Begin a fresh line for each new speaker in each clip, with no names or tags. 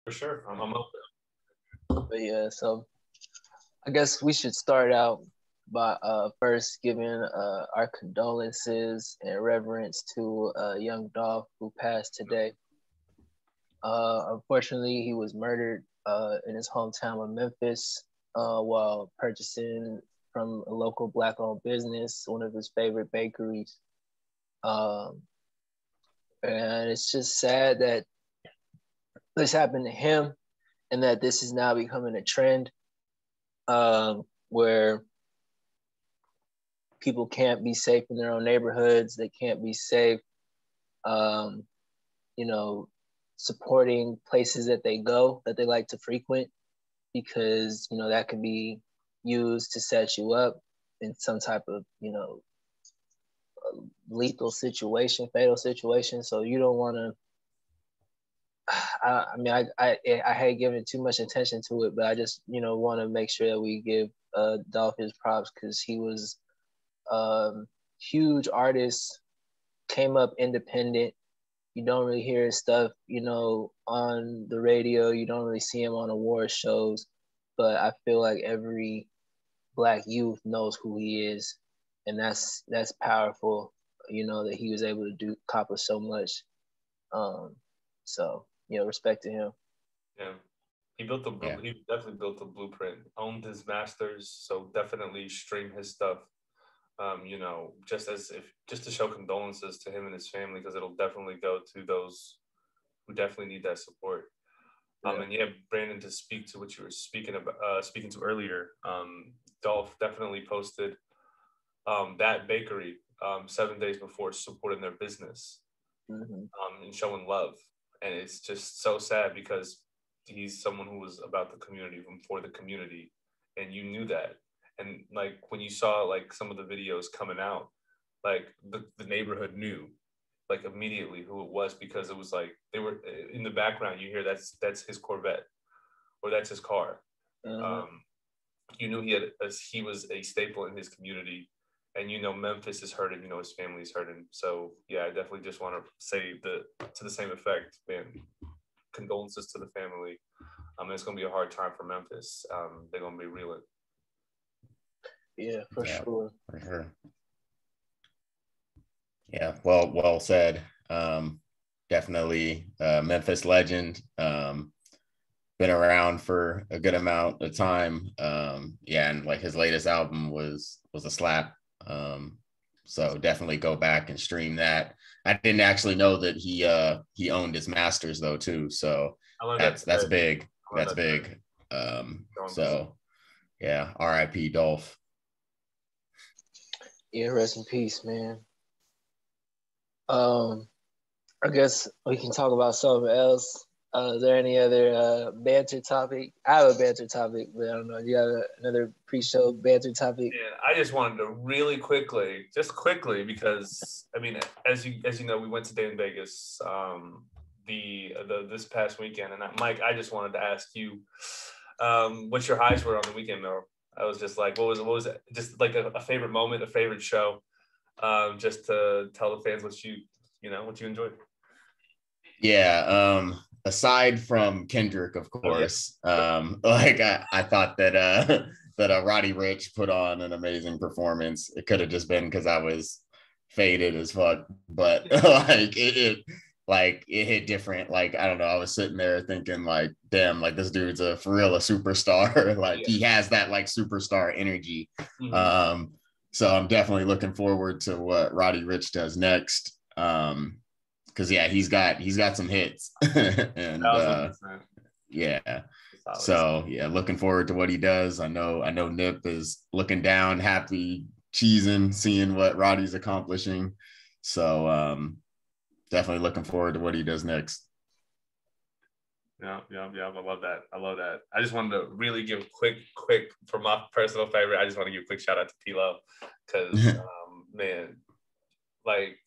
For sure. I'm open.
But yeah, so I guess we should start out by first giving our condolences and reverence to young Dolph who passed today. Unfortunately, he was murdered in his hometown of Memphis while purchasing from a local black-owned business, one of his favorite bakeries. Um, and it's just sad that this happened to him and that this is now becoming a trend where people can't be safe in their own neighborhoods. They can't be safe, um, you know, supporting places that they go, that they like to frequent, because, you know, that could be used to set you up in some type of, you know, lethal situation, fatal situation. So you don't want to, I mean, I hate giving too much attention to it, but I just, you know, want to make sure that we give Dolph his props because he was huge artist, came up independent. You don't really hear his stuff, you know, on the radio. You don't really see him on award shows, but I feel like every black youth knows who he is, and that's powerful. You know that he was able to do accomplish so much. Um, so you know, respect to him.
Yeah. He built the
Yeah.
he definitely built the blueprint, owned his masters, so definitely stream his stuff. You know, just to show condolences to him and his family because it'll definitely go to those who definitely need that support.
Yeah.
And yeah, Brandon, to speak to what you were speaking to earlier, Dolph definitely posted that bakery 7 days before supporting their business
Mm-hmm.
and showing love. And it's just so sad because he's someone who was about the community and for the community, and you knew that. And like when you saw like some of the videos coming out, like the neighborhood knew like immediately who it was because it was like they were in the background. You hear that's his Corvette or that's his car.
Uh-huh.
Um, you knew he was a staple in his community, and you know Memphis is hurting. You know his family's hurting. So yeah, I definitely just want to say to the same effect, man. Condolences to the family. It's gonna be a hard time for Memphis. They're gonna be reeling.
Yeah, for
Yeah,
sure.
for sure. Yeah, well said. Definitely Memphis legend. Been around for a good amount of time. Yeah, and like his latest album was a slap. So definitely go back and stream that. I didn't actually know that he owned his masters though too. So
I learned that
that's
today.
big.
I learned
That's
that today.
big. So yeah, R.I.P. Dolph.
Yeah, rest in peace, man. Um, I guess we can talk about something else. Is there any other banter topic? I have a banter topic, but I don't know. You got another pre-show banter topic?
Yeah, I just wanted to really quickly, just quickly, because I mean, as you know, we went to Day in Vegas the this past weekend, and Mike, I just wanted to ask you, what your highs were on the weekend, though. I was just like, what was it? Just like a favorite moment, a favorite show, just to tell the fans what you enjoyed.
Yeah. Aside from Kendrick, of course, like I thought that that Roddy Ricch put on an amazing performance. It could have just been because I was faded as fuck, but like it hit different. Like I don't know, I was sitting there thinking like, damn, like this dude's for real a superstar. Like he has that like superstar energy.
Mm-hmm.
So I'm definitely looking forward to what Roddy Ricch does next. Because yeah, he's got some hits. And yeah. So yeah, looking forward to what he does. I know Nip is looking down, happy, cheesing, seeing what Roddy's accomplishing. So definitely looking forward to what he does next.
Yeah. I love that. I just wanted to really give quick for my personal favorite. I just want to give a quick shout out to P-Love because man, like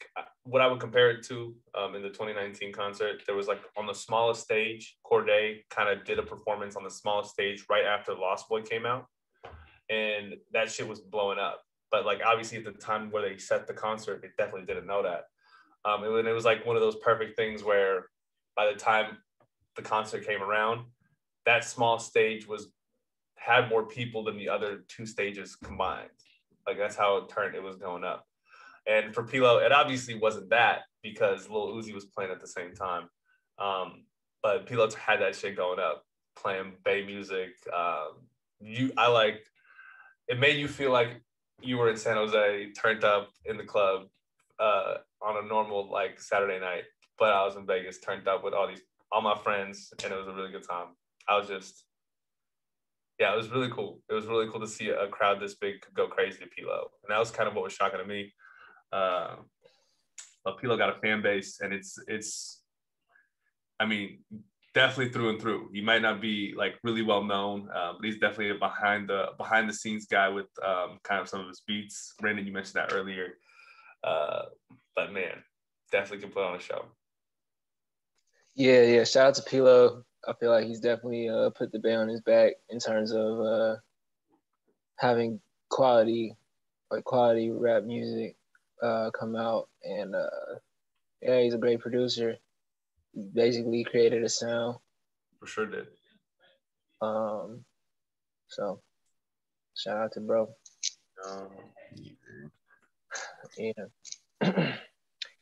what I would compare it to in the 2019 concert, there was like on the smallest stage, Corday kind of did a performance on the smallest stage right after Lost Boy came out, and that shit was blowing up. But like obviously at the time where they set the concert, they definitely didn't know that. It was like one of those perfect things where by the time the concert came around, that small stage had more people than the other 2 stages combined. Like that's how it was going up. And for P-Lo, it obviously wasn't that because Lil Uzi was playing at the same time. But P-Lo had that shit going up, playing Bay music. It made you feel like you were in San Jose, turned up in the club on a normal like Saturday night. But I was in Vegas, turned up with all my friends, and it was a really good time. It was really cool. It was really cool to see a crowd this big go crazy to P-Lo. And that was kind of what was shocking to me. But P-Lo got a fan base, and it's definitely through and through. He might not be like really well known, but he's definitely a behind the scenes guy with kind of some of his beats. Brandon, you mentioned that earlier. But man, definitely can put on a show.
Yeah. Shout out to P-Lo. I feel like he's definitely put the band on his back in terms of having quality rap music come out. And he's a great producer. He basically created a sound.
For sure did.
So shout out to bro. Yeah.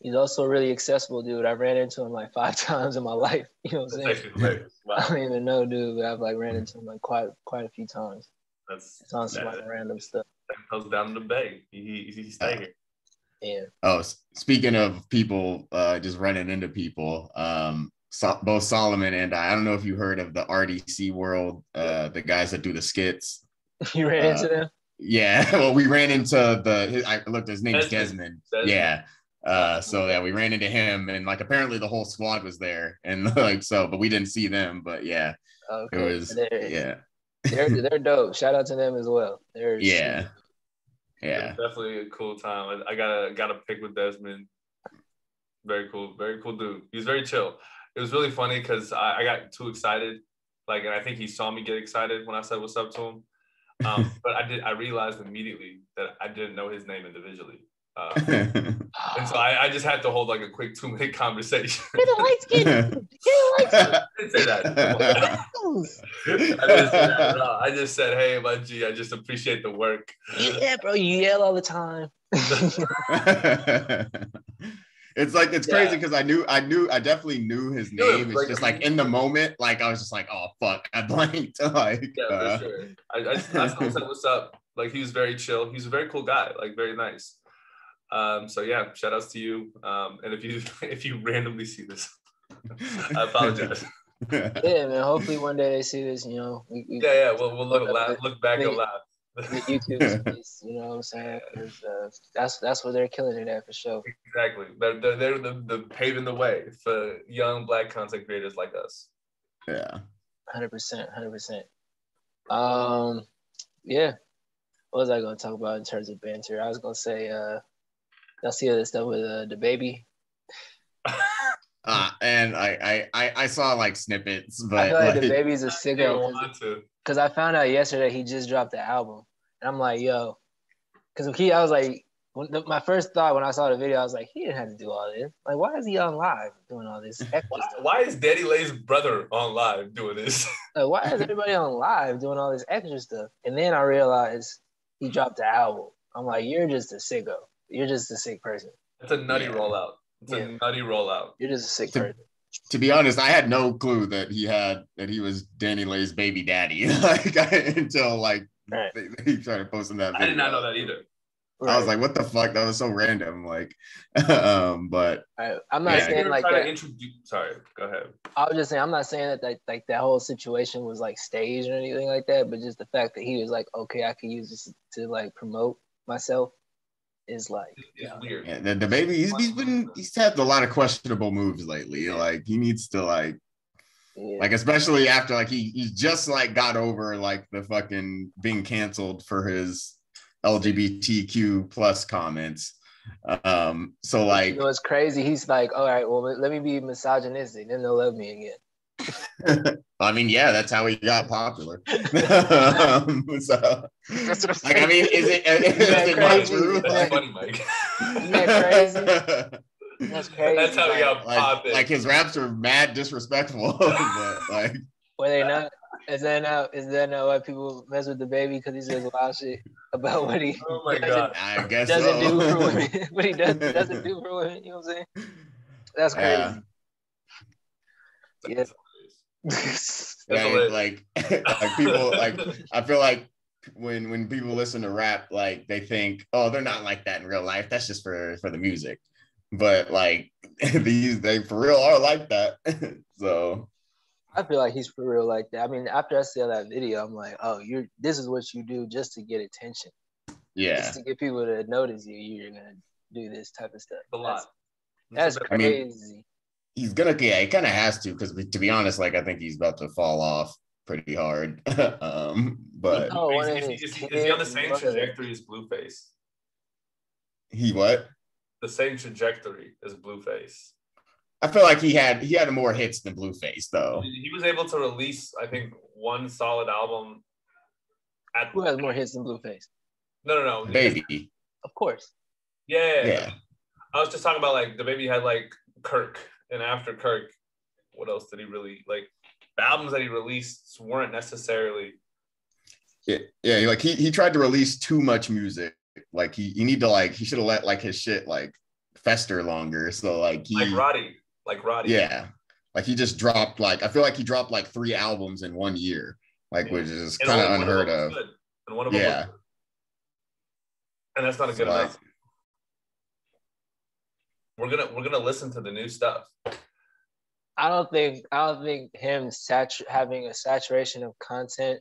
He's also really accessible, dude. I've ran into him like 5 times in my life. You know what I'm saying? Wow. I don't even know, dude, but I've like ran into him like quite a few times. It's on some like random stuff.
That goes down to the Bay. He stay here.
Yeah.
Oh, speaking of people just running into people, both Solomon and I don't know if you heard of the RDC World, the guys that do the skits.
You ran into them?
Yeah. Well, we ran into I looked, his name's Desmond. Yeah. We ran into him, and like apparently the whole squad was there, and like but we didn't see them, but yeah. Okay. It was
they're dope. Shout out to them as well.
Yeah.
Definitely a cool time. I got a pic with Desmond. Very cool dude. He's very chill. It was really funny because I got too excited, and I think he saw me get excited when I said what's up to him. But I realized immediately that I didn't know his name individually. And so I just had to hold like a quick 2-minute conversation.
Get a light skin.
I didn't say that. I just said, hey, my G, I just appreciate the work.
Yeah, bro, you yell all the time.
It's crazy because I definitely knew his name. It's just like in the moment, like I was just like, oh fuck, I blanked. For
sure. I still said what's up. Like he was very chill. He's a very cool guy. Like very nice. Shout outs to you. And if you randomly see this, I apologize.
Yeah, man. Hopefully one day they see this. You know.
We'll look back and laugh.
The YouTube space, you know what I'm saying? That's where they're killing it at for sure.
Exactly. They're the paving the way for young Black content creators like us.
Yeah.
100%. Yeah. What was I gonna talk about in terms of banter? I was gonna say, y'all see this stuff with DaBaby?
And I saw like snippets, but
I feel like DaBaby's a sicko because I found out yesterday he just dropped the album, and I'm like, yo, because I was like, my first thought when I saw the video, I was like, he didn't have to do all this. Like, why is he on live doing all this extra stuff?
Why is Daddy Lay's brother on live doing this?
Like, why is everybody on live doing all this extra stuff? And then I realized he dropped the album. I'm like, you're just a sicko. You're just a sick person.
It's a nutty rollout. It's a nutty rollout.
You're just a sick person.
To be honest, I had no clue that he was Danny Lay's baby daddy until like he started posting that video.
I did not know that either.
Right. I was like, what the fuck? That was so random. Like, but
I'm not saying like that.
Sorry, go ahead.
I was just saying, I'm not saying that like that whole situation was like staged or anything like that, but just the fact that he was like, okay, I could use this to like promote myself is like
it's weird.
Yeah, the baby, he's had a lot of questionable moves lately. Like he needs to like especially after like he just like got over like the fucking being canceled for his LGBTQ plus comments. So like,
you know, it's crazy. He's like, all right, well, let me be misogynistic, then they'll love me again.
I mean, yeah, that's how he got popular. So, like, I mean, is it not true?
That's funny, Mike.
Isn't that crazy? That's crazy.
That's how he got popping.
Like his raps are mad disrespectful, but like.
Were they not? Is that not why people mess with DaBaby, because he says wild shit about what he
oh my god,
I guess
doesn't
so.
do for women? What he doesn't do for women? You know what I'm saying? That's crazy. Yeah.
Like people like I feel like when people listen to rap, like they think, oh, they're not like that in real life. That's just for the music. But like they for real are like that. So
I feel like he's for real like that. I mean, after I saw that video, I'm like, oh, this is what you do just to get attention.
Yeah.
Just to get people to notice you, you're gonna do this type of stuff.
A lot.
That's crazy.
I mean, he's gonna, yeah, he kind of has to, because to be honest, like I think he's about to fall off pretty hard. But
is he on the same trajectory as Blueface?
He what?
The same trajectory as Blueface.
I feel like he had more hits than Blueface though.
He was able to release, I think, one solid album.
Who has more hits than Blueface?
No.
Baby.
Of course.
Yeah. I was just talking about like DaBaby had like Kirk, and after Kirk, what else did he really like? The albums that he released weren't necessarily.
Yeah. Like he tried to release too much music. Like he should have let like his shit like fester longer. So like
Roddy.
Yeah. Like he just dropped I feel like he dropped like 3 albums in 1 year, like which is kind of unheard of.
And one of them was good. And that's not a good enough. We're gonna listen to the new stuff.
I don't think him having a saturation of content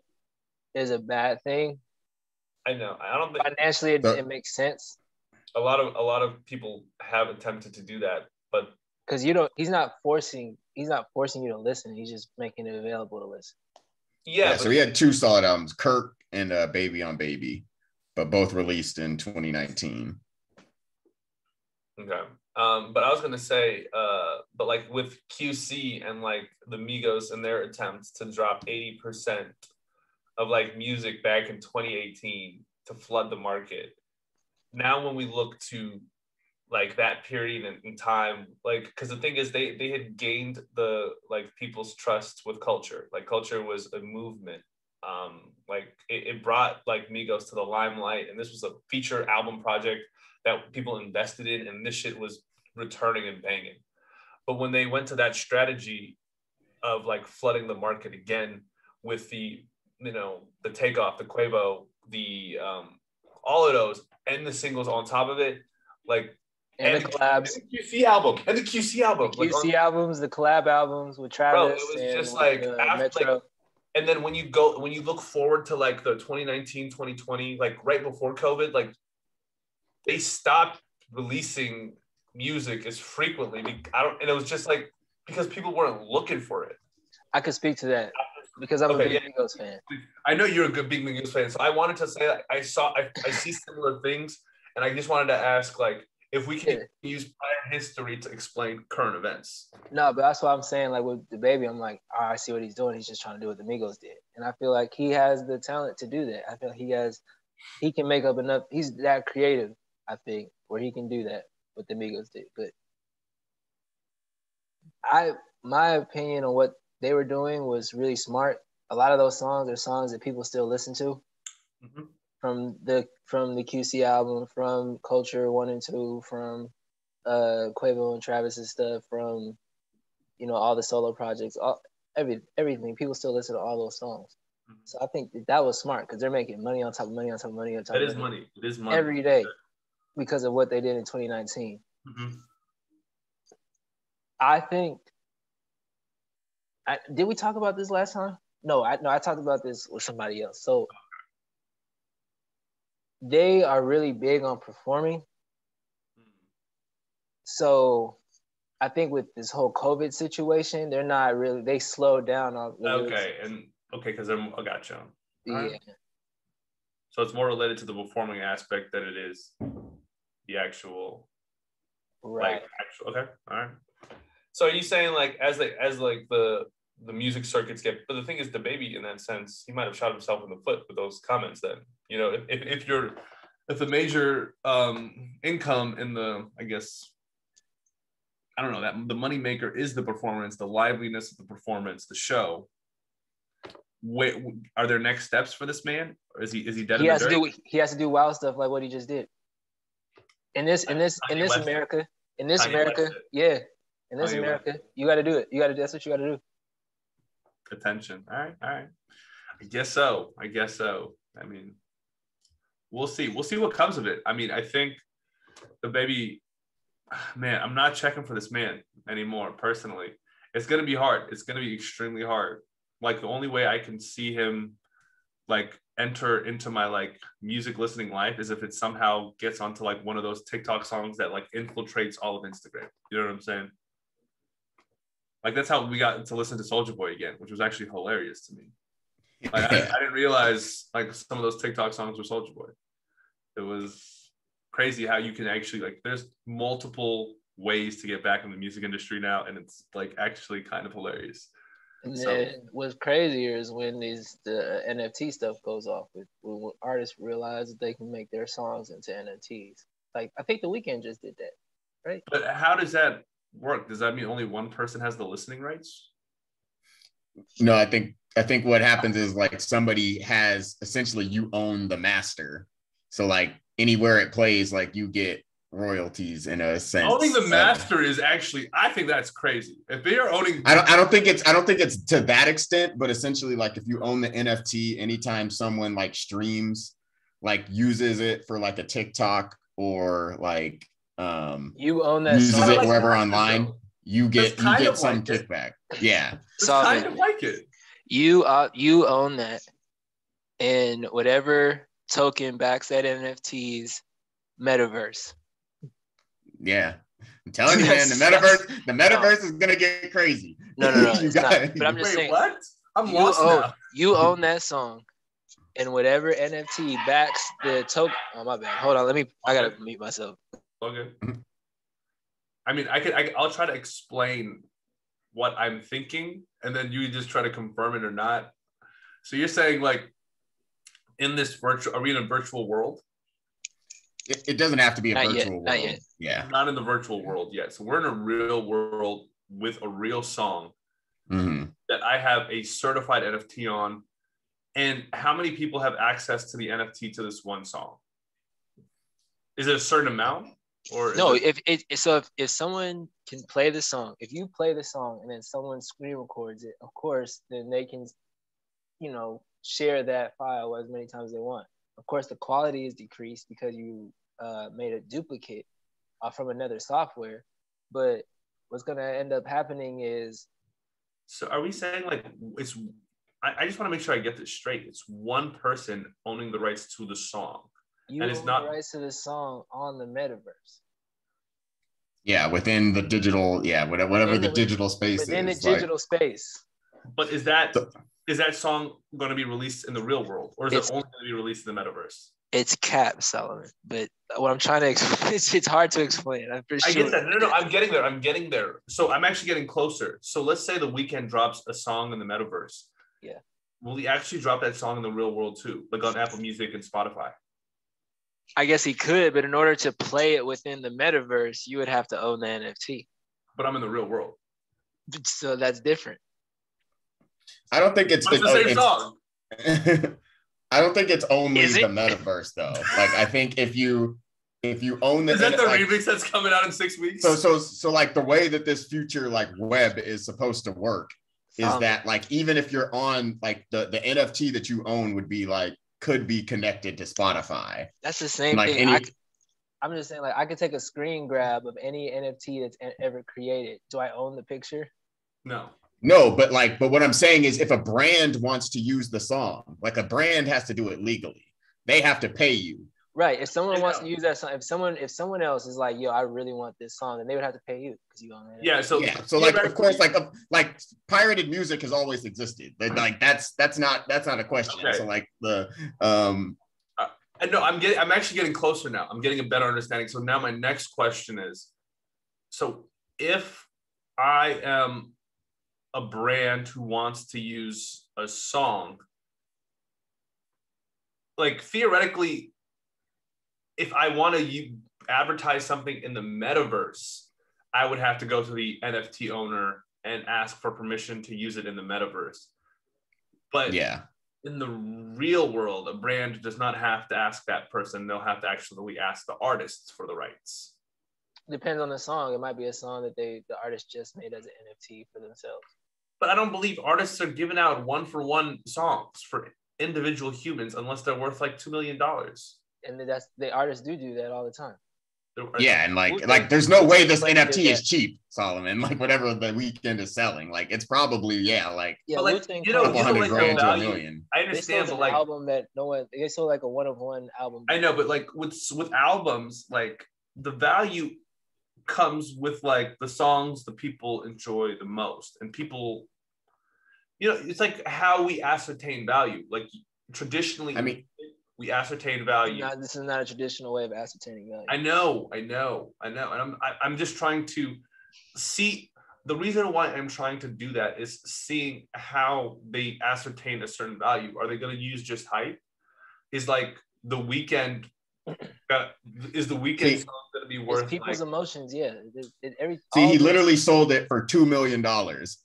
is a bad thing.
I know. I don't think
financially it makes sense.
A lot of people have attempted to do that, but
because he's not forcing you to listen. He's just making it available to listen.
Yeah. So he had 2 solid albums, Kirk and Baby on Baby, but both released in 2019.
Okay. But I was gonna say, but like with QC and like the Migos and their attempts to drop 80% of like music back in 2018 to flood the market. Now when we look to like that period in time, like, because the thing is they had gained the like people's trust with culture. Like culture was a movement. Like it brought like Migos to the limelight, and this was a feature album project that people invested in, and this shit was returning and banging. But when they went to that strategy of like flooding the market again with the, the Takeoff, the Quavo, the all of those, and the singles on top of it, like,
and the collabs,
and the QC album, the QC
albums, the collab albums with Travis.
Bro, it was just like after,
Metro.
Like, and then when you look forward to like the 2019, 2020, like right before COVID, like they stopped releasing music as frequently. And it was just like because people weren't looking for it.
I could speak to that because I'm a big Migos fan.
I know you're a good big Migos fan, so I wanted to say that I see similar things, and I just wanted to ask like if we can use prior history to explain current events.
No, but that's what I'm saying. Like with DaBaby, I'm like, oh, I see what he's doing. He's just trying to do what the Migos did, and I feel like he has the talent to do that. I feel like he can make up enough. He's that creative, I think, where he can do that what the Migos did. But my opinion on what they were doing was really smart. A lot of those songs are songs that people still listen to. Mm-hmm. From the QC album, from Culture 1 and 2, from Quavo and Travis's stuff, from all the solo projects, everything. People still listen to all those songs. Mm-hmm. So I think that was smart because they're making money on top of money on top of money on top of money.
Money. It is money
every day because of what they did in 2019. Mm-hmm. I think. Did we talk about this last time? No, I talked about this with somebody else. So they are really big on performing. So I think with this whole COVID situation, they're not really, they slowed down on
because I got you.
Yeah.
Right. So it's more related to the performing aspect than it is the actual
right.
Okay. All right. So are you saying like as the music circuits get, but the thing is DaBaby in that sense, he might have shot himself in the foot with those comments then. If the major income in the, I guess, I don't know, that the money maker is the performance, the liveliness of the performance, the show. Wait, are there next steps for this man, or is he dead in the dirt?
He has to do wild stuff like what he just did. In this America, yeah. In this America, you got to do it. That's what you got to do.
Attention. All right. I guess so. I mean, we'll see what comes of it. I mean, I think DaBaby, man, I'm not checking for this man anymore personally. It's going to be hard. It's going to be extremely hard. Like, the only way I can see him like enter into my like music listening life is if it somehow gets onto like one of those TikTok songs that like infiltrates all of Instagram. You know what I'm saying? Like, that's how we got to listen to Soulja Boy again, which was actually hilarious to me. Like, I didn't realize like some of those TikTok songs were Soulja Boy. It was crazy how you can actually like, there's multiple ways to get back in the music industry now, and it's like actually kind of hilarious.
And then what's crazier is when the NFT stuff goes off, when artists realize that they can make their songs into NFTs. Like, I think The Weeknd just did that, right?
But how does that work? Does that mean only one person has the listening rights?
No, I think what happens is like somebody has, essentially you own the master. So like anywhere it plays, like you get royalties in a sense.
Owning the master is actually, I think that's crazy. If they are owning,
I don't think it's to that extent, but essentially like if you own the NFT, anytime someone like streams, like uses it for like a TikTok or like
you own that
uses
song.
it wherever online, you get some kickback. Yeah.
It's kind of like it.
You own that, and whatever token backs that NFT's metaverse.
Yeah, I'm telling you, man, the metaverse is gonna get crazy.
No, it's not. But I'm just saying.
What? I'm lost now.
You own that song, and whatever NFT backs the token. Oh, my bad. Hold on. I gotta mute myself.
Okay. I mean, I'll try to explain what I'm thinking, and then you just try to confirm it or not. So you're saying like, are we in a virtual world?
It doesn't have to be a virtual world.
Not yet.
Yeah.
Not in the virtual world yet. So we're in a real world with a real song that I have a certified NFT on. And how many people have access to the NFT to this one song? Is it a certain amount? Or
no, if someone can play the song, if you play the song and then someone screen records it, of course, then they can, share that file as many times as they want. Of course, the quality is decreased because you made a duplicate from another software. But what's going to end up happening is...
So are we saying like I just want to make sure I get this straight. It's one person owning the rights to the song.
You own the rights to the song on the metaverse.
Yeah, within the digital, whatever the digital space is.
Within the digital space.
But is that song going to be released in the real world, or is it only going to be released in the metaverse?
It's Cap, Solomon. But what I'm trying to explain, it's hard to explain.
I get that. No, I'm getting there. So I'm actually getting closer. So let's say The Weeknd drops a song in the metaverse.
Yeah.
Will he actually drop that song in the real world too, like on Apple Music and Spotify?
I guess he could, but in order to play it within the metaverse, you would have to own the NFT.
But I'm in the real world.
So that's different.
I don't think it's
the same song.
I don't think it's only the metaverse though. Like, I think if you own the...
Is that the remix that's coming out in 6 weeks?
So like the way that this future like web is supposed to work is that like, even if you're on like the NFT that you own could be connected to Spotify.
That's the same thing. I'm just saying, like, I could take a screen grab of any NFT that's ever created. Do I own the picture?
No, but what I'm saying is, if a brand wants to use the song, like, a brand has to do it legally. They have to pay you.
Right. If someone wants to use that song, if someone else is like, yo, I really want this song, then they would have to pay you because you own it.
Yeah. So
like, of course, like pirated music has always existed. Like, that's not a question. Okay. So like
no, I'm actually getting closer now. I'm getting a better understanding. So now my next question is, so if I am a brand who wants to use a song, like, theoretically, if I want to advertise something in the metaverse, I would have to go to the NFT owner and ask for permission to use it in the metaverse. But in the real world, a brand does not have to ask that person. They'll have to actually ask the artists for the rights.
Depends on the song. It might be a song that the artist just made as an NFT for themselves.
But I don't believe artists are giving out 1-for-1 songs for individual humans unless they're worth like $2 million.
And that's the artists do that all the time.
Yeah, and like there's no way this NFT is cheap, Solomon. Like whatever the Weeknd is selling, like it's probably like
but like you know like
$100,000 to $1 million.
I understand, but like
album that no one they sold like a 1-of-1 album.
I know, but like with albums, like the value comes with like the songs the people enjoy the most, and people, you know, it's like how we ascertain value. Like traditionally, I mean, we ascertain value.
This is not a traditional way of ascertaining value.
I know, and I'm just trying to see. The reason why I'm trying to do that is seeing how they ascertain a certain value. Are they going to use just hype? Is like the Weeknd? Is the Weeknd song going to be worth
people's emotions? Yeah.
He literally sold it for $2 million.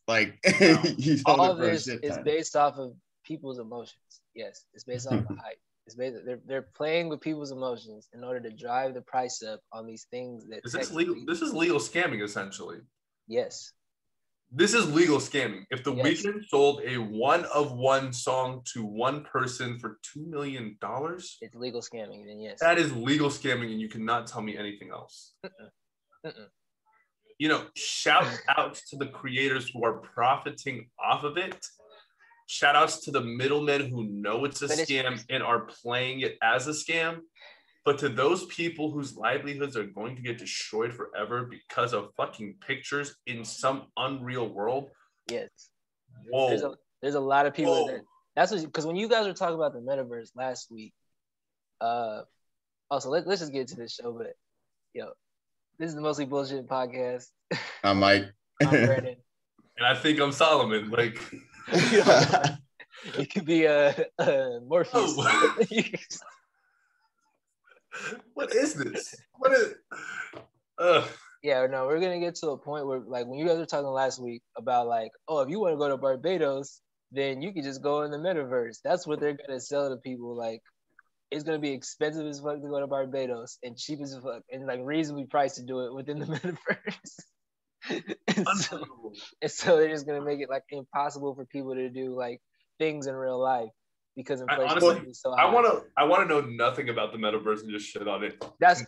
Like he sold
all
it for
this is based off of people's emotions. Yes, it's based off of hype. They're playing with people's emotions in order to drive the price up on these things that
is this legal? This is legal scamming, essentially.
Yes.
This is legal scamming. If the Weeknd sold a 1-of-1 song to one person for $2 million,
it's legal scamming. Then yes,
that is legal scamming, and you cannot tell me anything else. You know, shout outs to the creators who are profiting off of it. Shout outs to the middlemen who know it's a scam and are playing it as a scam. But to those people whose livelihoods are going to get destroyed forever because of fucking pictures in some unreal world.
Yes.
Whoa.
There's a lot of people that's what, because when you guys were talking about the metaverse last week, also let's just get to this show, but this is the Mostly Bullshit podcast.
I'm Mike.
I'm Brandon.
And I think I'm Solomon. Like
it could be Morpheus. Oh.
What is this? What is?
Yeah, no, we're gonna get to a point where, like, when you guys were talking last week about, like, oh, if you want to go to Barbados, then you can just go in the metaverse. That's what they're gonna sell to people. Like, it's gonna be expensive as fuck to go to Barbados and cheap as fuck and like reasonably priced to do it within the metaverse. and so they're just gonna make it like impossible for people to do like things in real life because inflation is so high.
I want to know nothing about the metaverse and just shit on it.
That's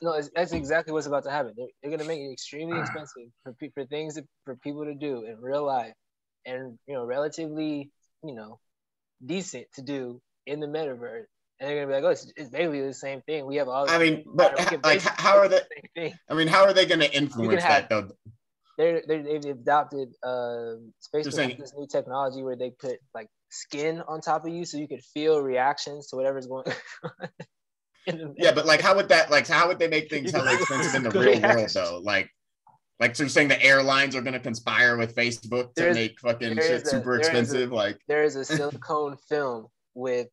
exactly what's about to happen. They're gonna make it extremely expensive for things for people to do in real life, and relatively decent to do in the metaverse. And they're gonna be like, oh, it's basically the same thing. We have all.
I mean, but like, how are they? I mean, how are they gonna influence that though?
They've adopted SpaceX has this new technology where they put like skin on top of you so you could feel reactions to whatever's going on.
Yeah, but like how would they make things hella expensive in the real world though? Like so you're saying the airlines are gonna conspire with Facebook to make fucking shit super expensive? Like
there is a silicone film with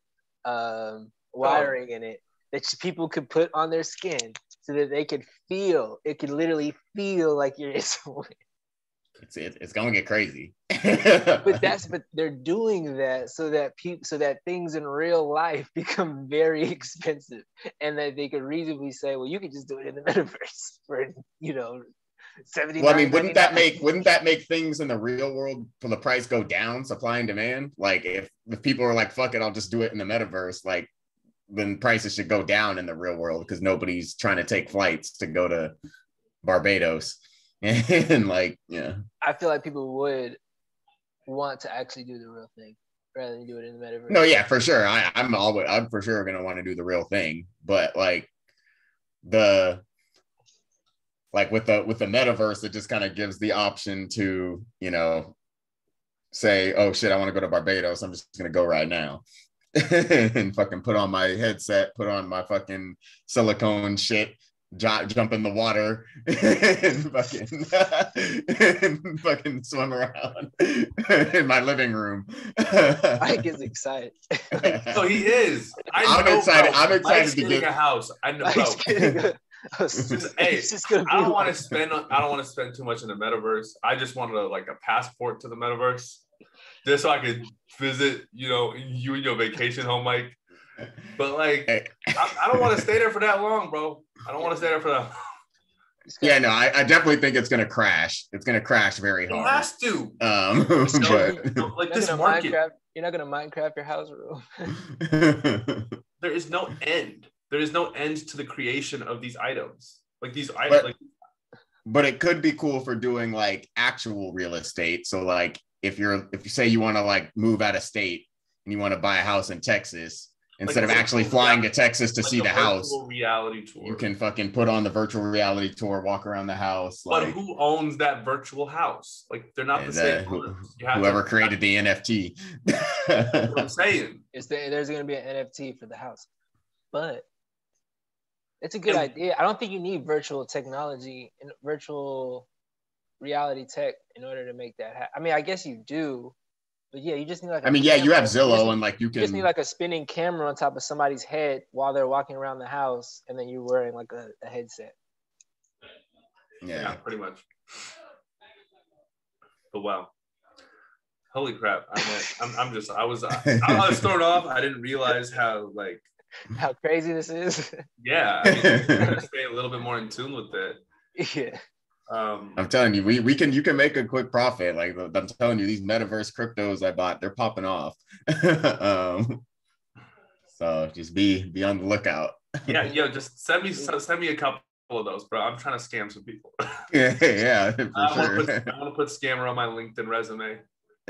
wiring in it that people could put on their skin so that they could literally feel like you're in somewhere.
It's gonna get crazy.
but they're doing that so that things in real life become very expensive, and that they could reasonably say, well, you could just do it in the metaverse for $79.
Well, I mean, wouldn't that make things in the real world for the price go down, supply and demand? Like if people are like, fuck it, I'll just do it in the metaverse, like then prices should go down in the real world because nobody's trying to take flights to go to Barbados. And like, yeah,
I feel like people would want to actually do the real thing rather than do it in the metaverse.
No, yeah, for sure. I'm for sure gonna want to do the real thing, but like with the metaverse, it just kind of gives the option to say, oh shit, I want to go to Barbados. I'm just gonna go right now. And fucking put on my headset, put on my fucking silicone shit, jump in the water, and fucking swim around in my living room.
Mike is excited.
So he is.
I'm excited. I'm excited to get
a house. I know, Hey, I don't want to spend too much in the metaverse. I just wanted a passport to the metaverse, just so I could visit, you and your vacation home, Mike. But I don't want to stay there for that long, bro. I don't want to stay there for that long.
Yeah, no, I definitely think it's gonna crash. It's gonna crash very hard.
It has to.
But this market, you're not gonna Minecraft your house room.
There is no end. There is no end to the creation of these items. These items.
But it could be cool for doing actual real estate. So if you say you want to move out of state and you want to buy a house in Texas, instead of actually flying to Texas to see the house,
reality tour.
You can fucking put on the virtual reality tour, walk around the house.
But who owns that virtual house? They're not the same.
Whoever created the NFT.
That's what I'm saying.
There's going to be an NFT for the house. But it's a good idea. I don't think you need virtual technology and virtual reality tech in order to make that happen. I mean, I guess you do. But yeah, you just need
you have Zillow and you can.
You just need a spinning camera on top of somebody's head while they're walking around the house, and then you're wearing a headset.
Yeah,
pretty much. But wow, holy crap! I was thrown off. I didn't realize how
crazy this is.
Yeah, I mean, stay a little bit more in tune with it.
Yeah.
I'm telling you, you can make a quick profit. I'm telling you, these metaverse cryptos I bought, they're popping off. So just be on the lookout.
Yeah, just send me a couple of those, bro. I'm trying to scam some people.
yeah, for
I
sure.
want to put scammer on my LinkedIn resume.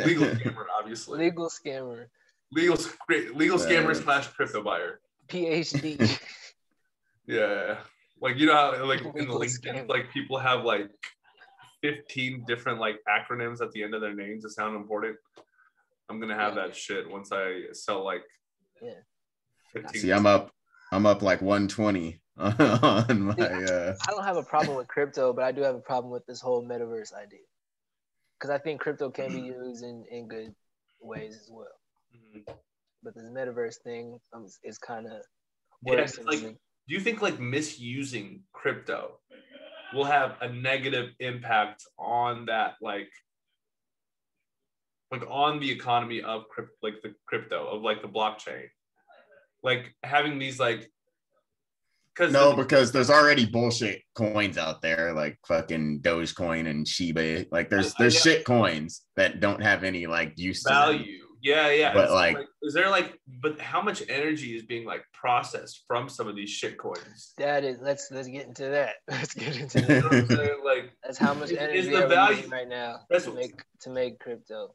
Legal scammer, obviously.
Legal scammer.
Legal scammer / crypto buyer.
PhD.
Yeah. How in the LinkedIn, people have 15 different acronyms at the end of their names to sound important. I'm gonna have that shit once I sell 15.
See, I'm up 120 on my.
I don't have a problem with crypto, but I do have a problem with this whole metaverse idea, because I think crypto can be used in good ways as well. Mm-hmm. But this metaverse thing is kind of worrisome to me.
Do you think misusing crypto will have a negative impact on that, on the economy of the crypto of the blockchain, having these
because there's already bullshit coins out there fucking Dogecoin and Shiba. There's shit coins that don't have any use
value. Yeah.
But
is there but how much energy is being processed from some of these shit coins?
That is, let's get into that. Let's get into that. That's how much energy is the value right now to make crypto.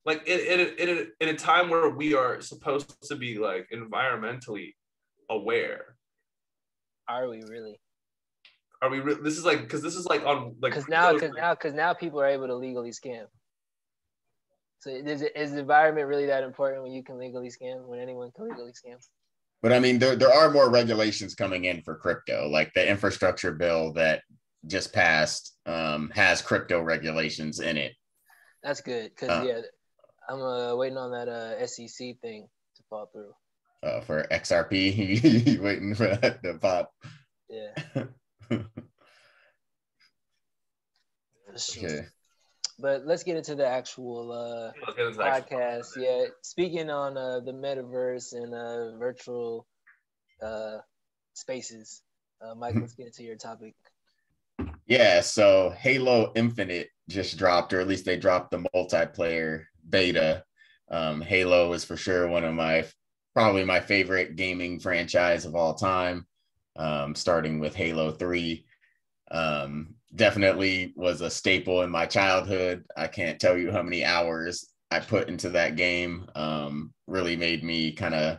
In a time where we are supposed to be environmentally aware.
Are we really?
This is because this is on
because now people are able to legally scam. So is the environment really that important when you can legally scam, when anyone can legally scam?
But I mean, there are more regulations coming in for crypto, the infrastructure bill that just passed has crypto regulations in it.
That's good, because I'm waiting on that SEC thing to fall through.
For XRP, you waiting for that to pop?
Yeah.
Okay.
But let's get into the actual podcast. Yeah, speaking on the metaverse and virtual spaces. Mike, let's get into your topic.
Yeah, so Halo Infinite just dropped, or at least they dropped the multiplayer beta. Halo is for sure one of probably my favorite gaming franchise of all time, starting with Halo 3. Definitely was a staple in my childhood. I can't tell you how many hours I put into that game. Really made me kind of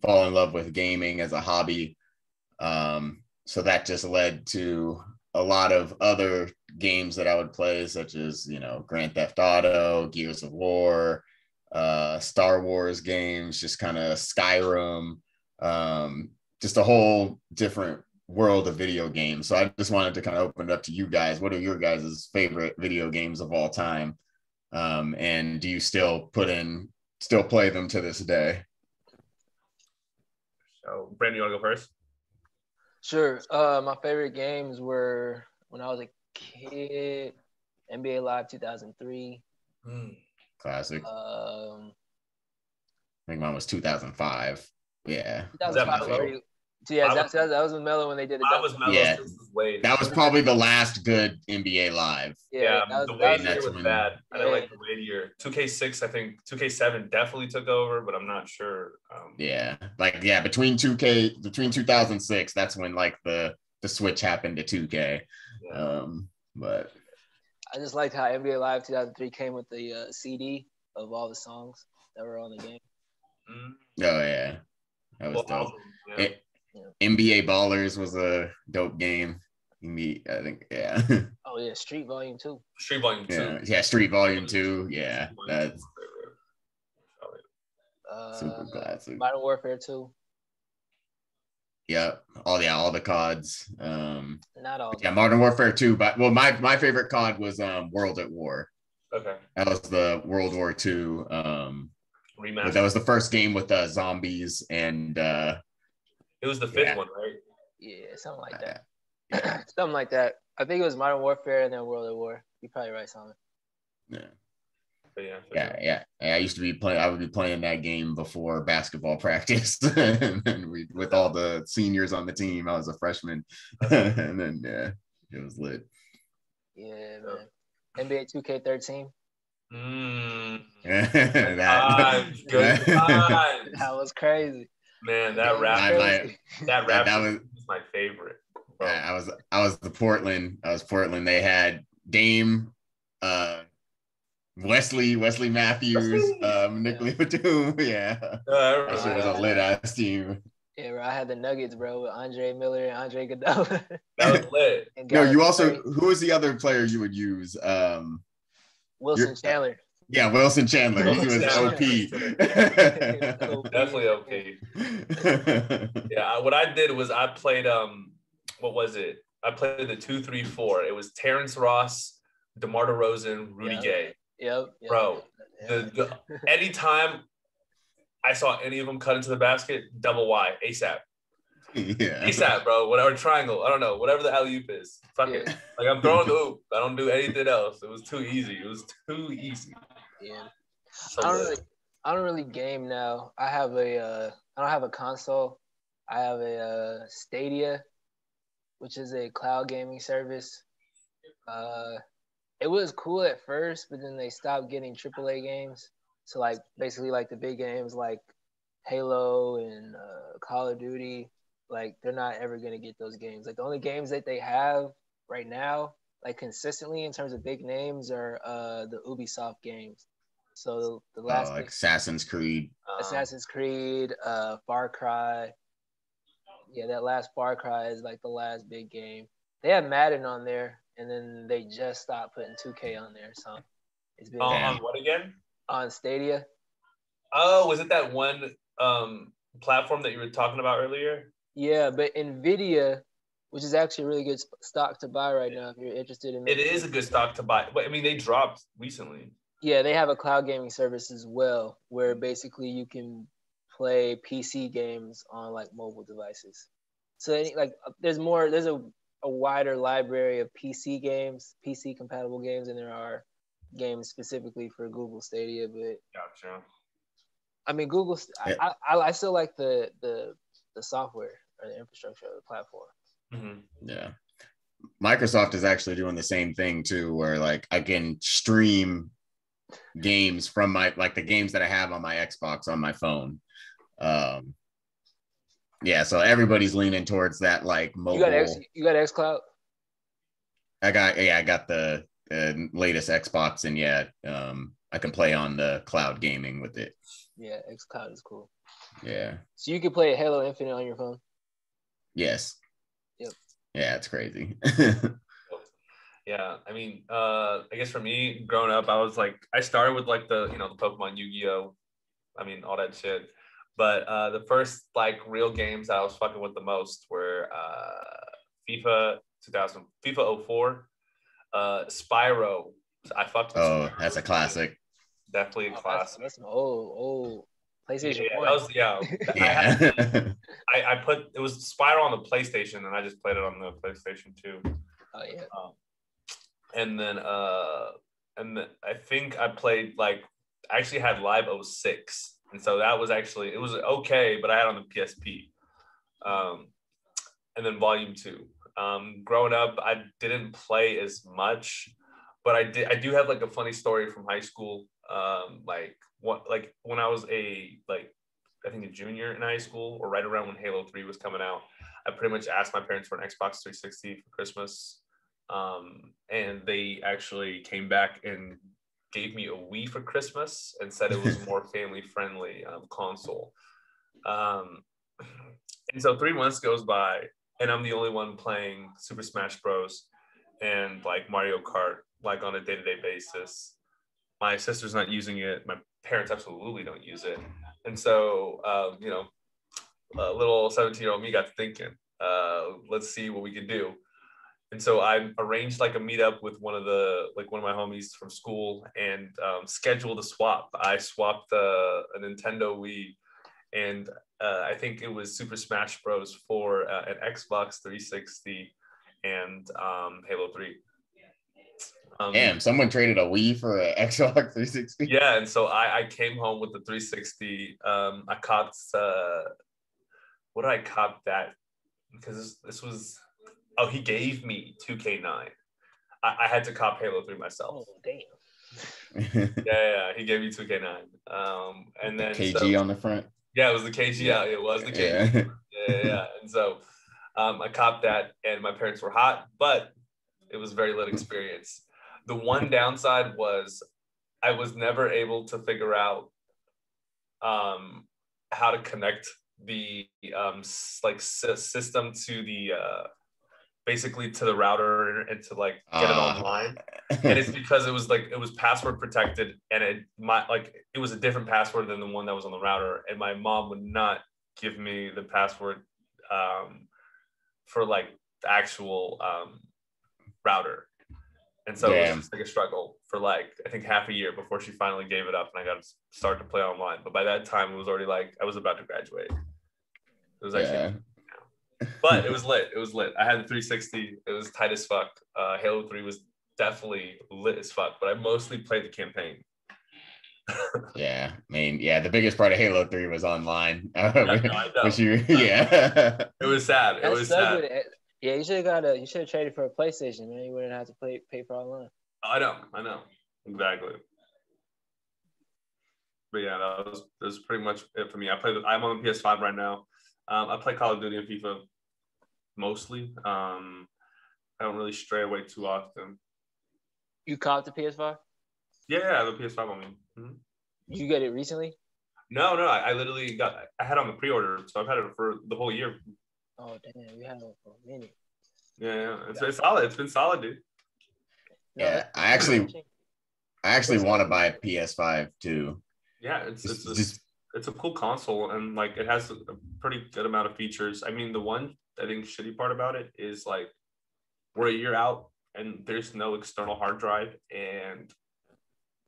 fall in love with gaming as a hobby. So that just led to a lot of other games that I would play, such as, Grand Theft Auto, Gears of War, Star Wars games, just kind of Skyrim, just a whole different world of video games. So I just wanted to kind of open it up to you guys. What are your guys' favorite video games of all time? And do you still play them to this day?
So Brandon, you want to go first?
Sure. My favorite games were when I was a kid. NBA Live 2003.
Classic.
I
think mine was 2005. Yeah.
2005 was pretty. Yeah, that was Melo when they did it.
I was Melo.
Yeah, that was probably the last good NBA Live.
Yeah, the Wade year was bad. I didn't like the Wade year. 2K6, I think 2K7 definitely took over, but I'm not sure.
Between 2006, that's when like the switch happened to 2K.
Yeah.
But
I just liked how NBA Live 2003 came with the CD of all the songs that were on the game.
Oh yeah, that was dope. NBA Ballers was a dope game. I think, yeah.
Oh yeah, Street Volume 2.
Street Volume 2.
Yeah, Street Volume 2. Yeah, that's super classic.
Modern Warfare 2.
Yeah, all the CODs.
Not all.
Yeah, Modern Warfare 2. But my favorite COD was World at War.
Okay.
That was the World War II.
Remaster.
That was the first game with zombies and.
It was the fifth one, right?
Yeah, something like that. Something like that. I think it was Modern Warfare and then World at War. You're probably right, Simon.
Yeah. I used to be playing. I would be playing that game before basketball practice, and with all the seniors on the team. I was a freshman, and then it was lit.
Yeah, man. NBA 2K13. That was crazy.
Man, that rap was my favorite. Bro.
Yeah, I was Portland. They had Dame, Wesley Matthews, Nicolas Batum. Yeah, that shit was a lit ass team.
Yeah, bro. I had the Nuggets, bro, with Andre Miller and Andre Iguodala.
That was lit.
No, you also. Who was the other player you would use?
Wilson Chandler.
Yeah, Wilson Chandler. He was OP.
Definitely OP. Yeah, what I did was I played what was it? I played the 2-3-4. It was Terrence Ross, DeMar DeRozan, Rudy Gay.
Yep.
Bro, anytime I saw any of them cut into the basket, double Y, ASAP.
Yeah.
ASAP, bro. Whatever, triangle. I don't know. Whatever the alley-oop is. Fuck it. Like, I'm throwing the hoop. I don't do anything else. It was too easy.
Yeah. I don't really game now. I don't have a console. I have a Stadia, which is a cloud gaming service. It was cool at first, but then they stopped getting AAA games. So like basically like the big games like Halo and Call of Duty, like they're not ever gonna get those games. Like the only games that they have right now, like consistently in terms of big names, are the Ubisoft games. So the last
like Assassin's Creed,
Far Cry. Yeah, that last Far Cry is like the last big game. They have Madden on there, and then they just stopped putting 2K on there. So it's been
on what again?
On Stadia.
Oh, was it that one platform that you were talking about earlier?
Yeah, but Nvidia, which is actually a really good stock to buy right now if you're interested in
it. It is a good stock to buy. But I mean, they dropped recently.
Yeah, they have a cloud gaming service as well, where basically you can play PC games on like mobile devices. So like there's a wider library of PC games, PC compatible games, than there are games specifically for Google Stadia. But
gotcha.
I mean, Google. I still like the software or the infrastructure of the platform.
Mm-hmm.
Yeah, Microsoft is actually doing the same thing too, where like I can stream games from the games that I have on my Xbox on my phone. Yeah, so everybody's leaning towards that like mobile.
You got xCloud?
I got the latest Xbox, and I can play on the cloud gaming with it.
Yeah, xCloud is cool.
Yeah.
So you can play Halo Infinite on your phone?
Yes.
Yep.
Yeah, it's crazy.
Yeah, I mean, I guess for me, growing up, I started with like the Pokemon, Yu-Gi-Oh, I mean, all that shit. But the first like real games that I was fucking with the most were FIFA 04, Spyro. I fucked with
Spyro.
Spyro.
That's a classic.
Definitely a classic.
That's an old PlayStation
Yeah,
1.
that was
Yeah.
I put it was Spiral on the PlayStation, and I just played it on the PlayStation 2.
Oh yeah.
And then I think I played I actually had Live 06, and so that was actually, it was okay, but I had on the PSP. And then Volume 2. Growing up, I didn't play as much, but I do have a funny story from high school. When I was I think a junior in high school, or right around when Halo 3 was coming out, I pretty much asked my parents for an Xbox 360 for Christmas. And they actually came back and gave me a Wii for Christmas and said it was a more family friendly console. And so 3 months goes by, and I'm the only one playing Super Smash Bros. And Mario Kart on a day-to-day basis. My sister's not using it. My parents absolutely don't use it. And so, little 17-year-old me got thinking, let's see what we can do. And so I arranged a meetup with one of my homies from school, and scheduled a swap. I swapped a Nintendo Wii, and I think it was Super Smash Bros. For an Xbox 360 and Halo 3.
Damn, someone traded a Wii for an Xbox 360.
Yeah, and so I came home with the 360. I copped what did I cop that? Because this was, he gave me 2K9. I had to cop Halo 3 myself.
Oh
Yeah,
damn.
he gave me 2K9. And then
KG on the front.
Yeah, it was the KG. Yeah, it was the KG. Yeah. And so I copped that, and my parents were hot, but it was a very lit experience. The one downside was I was never able to figure out how to connect the system to the basically to the router and to get it online. And it's because it was password protected, and it was a different password than the one that was on the router, and my mom would not give me the password for the actual router. And so it was just a struggle for I think half a year before she finally gave it up, and I got to start to play online. But by that time, it was already I was about to graduate. It was actually, but it was lit. It was lit. I had the 360. It was tight as fuck. Halo 3 was definitely lit as fuck, but I mostly played the campaign.
Yeah, I mean, the biggest part of Halo 3 was online.
I know. It was sad. It was sad.
Yeah, you should have traded for a PlayStation, man. You wouldn't have to pay for online.
I know. Exactly. But yeah, that was pretty much it for me. I'm on the PS5 right now. I play Call of Duty and FIFA mostly. I don't really stray away too often.
You caught the PS5?
Yeah, the PS5 on me. Mm-hmm.
Did you get it recently?
No, I literally I had it on the pre-order, so I've had it for the whole year.
Oh damn, you had it for a minute.
Yeah, it's solid. It's been solid, dude.
Yeah, I actually want to buy a PS5 too.
Yeah, it's a cool console, and it has a pretty good amount of features. I mean, the one I think shitty part about it is we're a year out and there's no external hard drive, and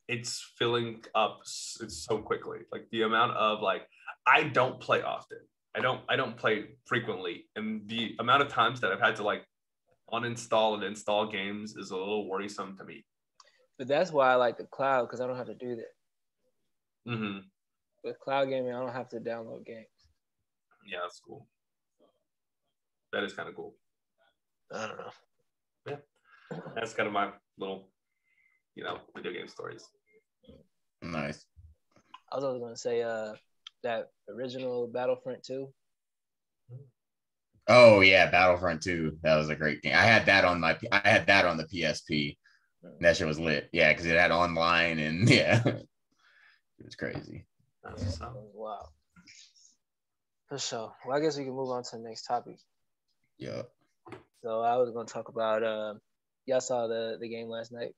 it's filling up so quickly. The amount of I don't play often. I don't play frequently, and the amount of times that I've had to uninstall and install games is a little worrisome to me.
But that's why I like the cloud, because I don't have to do that.
Mm-hmm.
With cloud gaming, I don't have to download games.
Yeah, that's cool. That is kind of cool.
I don't know.
Yeah, that's kind of my little, video game stories.
Nice.
I was also going to say that original Battlefront 2.
Oh yeah, Battlefront 2. That was a great game. I had that on the PSP. That shit was lit. Yeah, because it had online, and it was crazy.
That was wild. For sure. Well, I guess we can move on to the next topic.
Yeah.
So I was going to talk about y'all saw the game last night.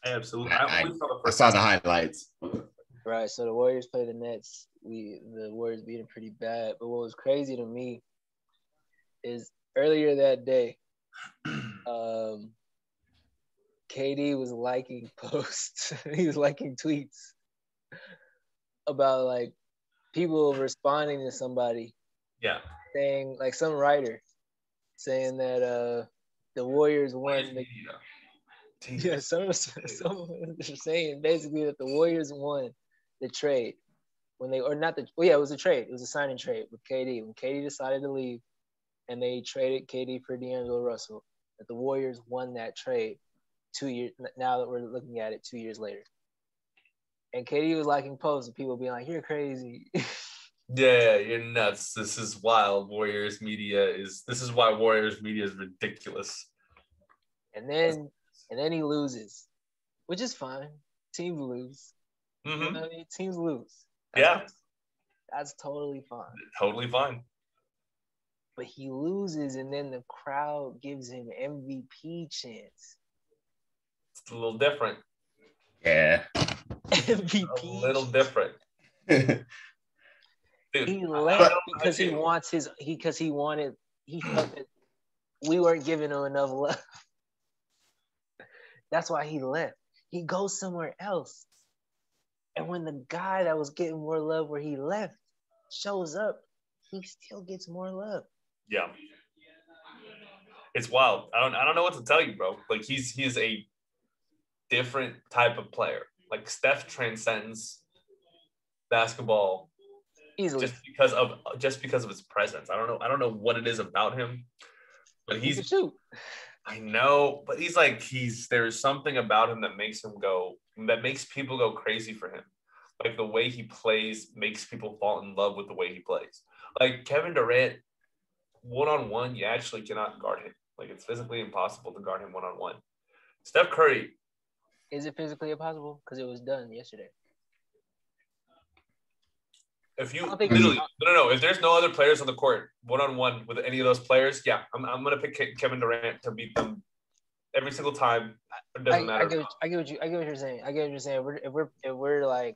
Absolutely.
I saw the highlights.
Right. So the Warriors play the Nets. The Warriors beat them pretty bad. But what was crazy to me is earlier that day, KD was liking posts. He was liking tweets about like people responding to somebody.
Yeah.
Saying like some writer saying that the Warriors won. Yeah, someone saying basically that the Warriors won the trade when they, or not the, well, yeah, it was a trade. It was a signing trade with KD. When KD decided to leave and they traded KD for D'Angelo Russell, that the Warriors won that trade 2 years, now that we're looking at it 2 years later. And KD was liking posts of people being like, you're crazy.
Yeah, you're nuts. This is wild. This is why Warriors media is ridiculous.
And then he loses, which is fine. Teams lose.
Mm-hmm.
You know what I mean? Teams lose. That's totally fine.
Totally fine.
But he loses, and then the crowd gives him MVP chants.
It's a little different.
Yeah.
MVP.
A little different. Dude,
he left because he wants his. He felt that we weren't giving him enough love. That's why he left. He goes somewhere else. And when the guy that was getting more love where he left shows up, he still gets more love.
Yeah. It's wild. I don't know what to tell you, bro. Like he's a different type of player. Like Steph transcends basketball
easily
just because of his presence. I don't know what it is about him, but
he can shoot.
I know, but there's something about him that makes people go crazy for him. Like the way he plays makes people fall in love with the way he plays. Like Kevin Durant, one-on-one, you actually cannot guard him. Like it's physically impossible to guard him one-on-one. Steph Curry.
Is it physically impossible? Because it was done yesterday.
If you literally, no. If there's no other players on the court one-on-one with any of those players, yeah, I'm gonna pick Kevin Durant to beat them every single time. It doesn't matter.
I get what you're saying. If we're like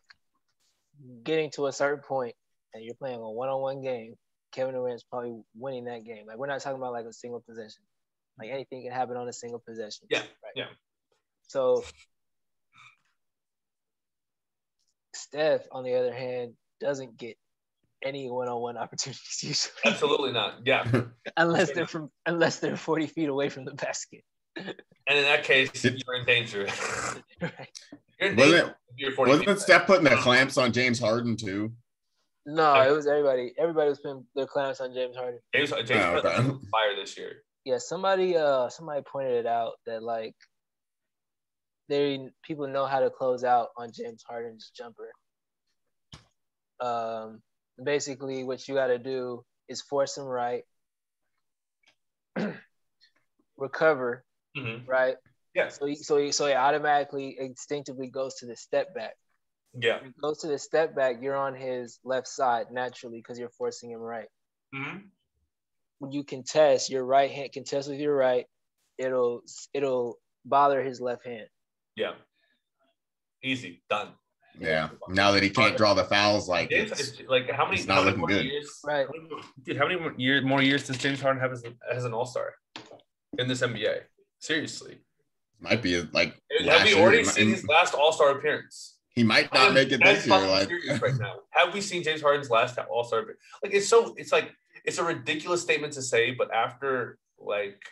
getting to a certain point and you're playing a one-on-one game, Kevin Durant's probably winning that game. Like we're not talking about like a single possession. Like anything can happen on a single possession.
Yeah.
Right?
Yeah.
So Steph, on the other hand, doesn't get any one-on-one opportunities usually.
Absolutely not. Yeah.
unless they're 40 feet away from the basket.
And in that case, you're in danger.
Right.
You're in danger.
Wasn't Steph putting the clamps on James Harden too?
No, it was everybody. Everybody was putting their clamps on James Harden.
James Harden was fire this year.
Yeah, somebody pointed it out that like people know how to close out on James Harden's jumper. Basically, what you got to do is force him right, recover, right?
Yeah.
So he automatically, instinctively goes to the step back.
Yeah.
When he goes to the step back, you're on his left side naturally because you're forcing him right.
Mm-hmm.
When you contest, your right hand contest with your right, it'll bother his left hand.
Yeah. Easy. Done.
Yeah. Now that he can't draw the fouls, like
it's like how many more
good.
Years?
Right.
Dude, how many more years does James Harden have as an All-Star in this NBA? Seriously.
Might be like
have we already seen his last All-Star appearance?
He might not make it this year. Like
right now. Have we seen James Harden's last All-Star appearance? Like it's a ridiculous statement to say, but after like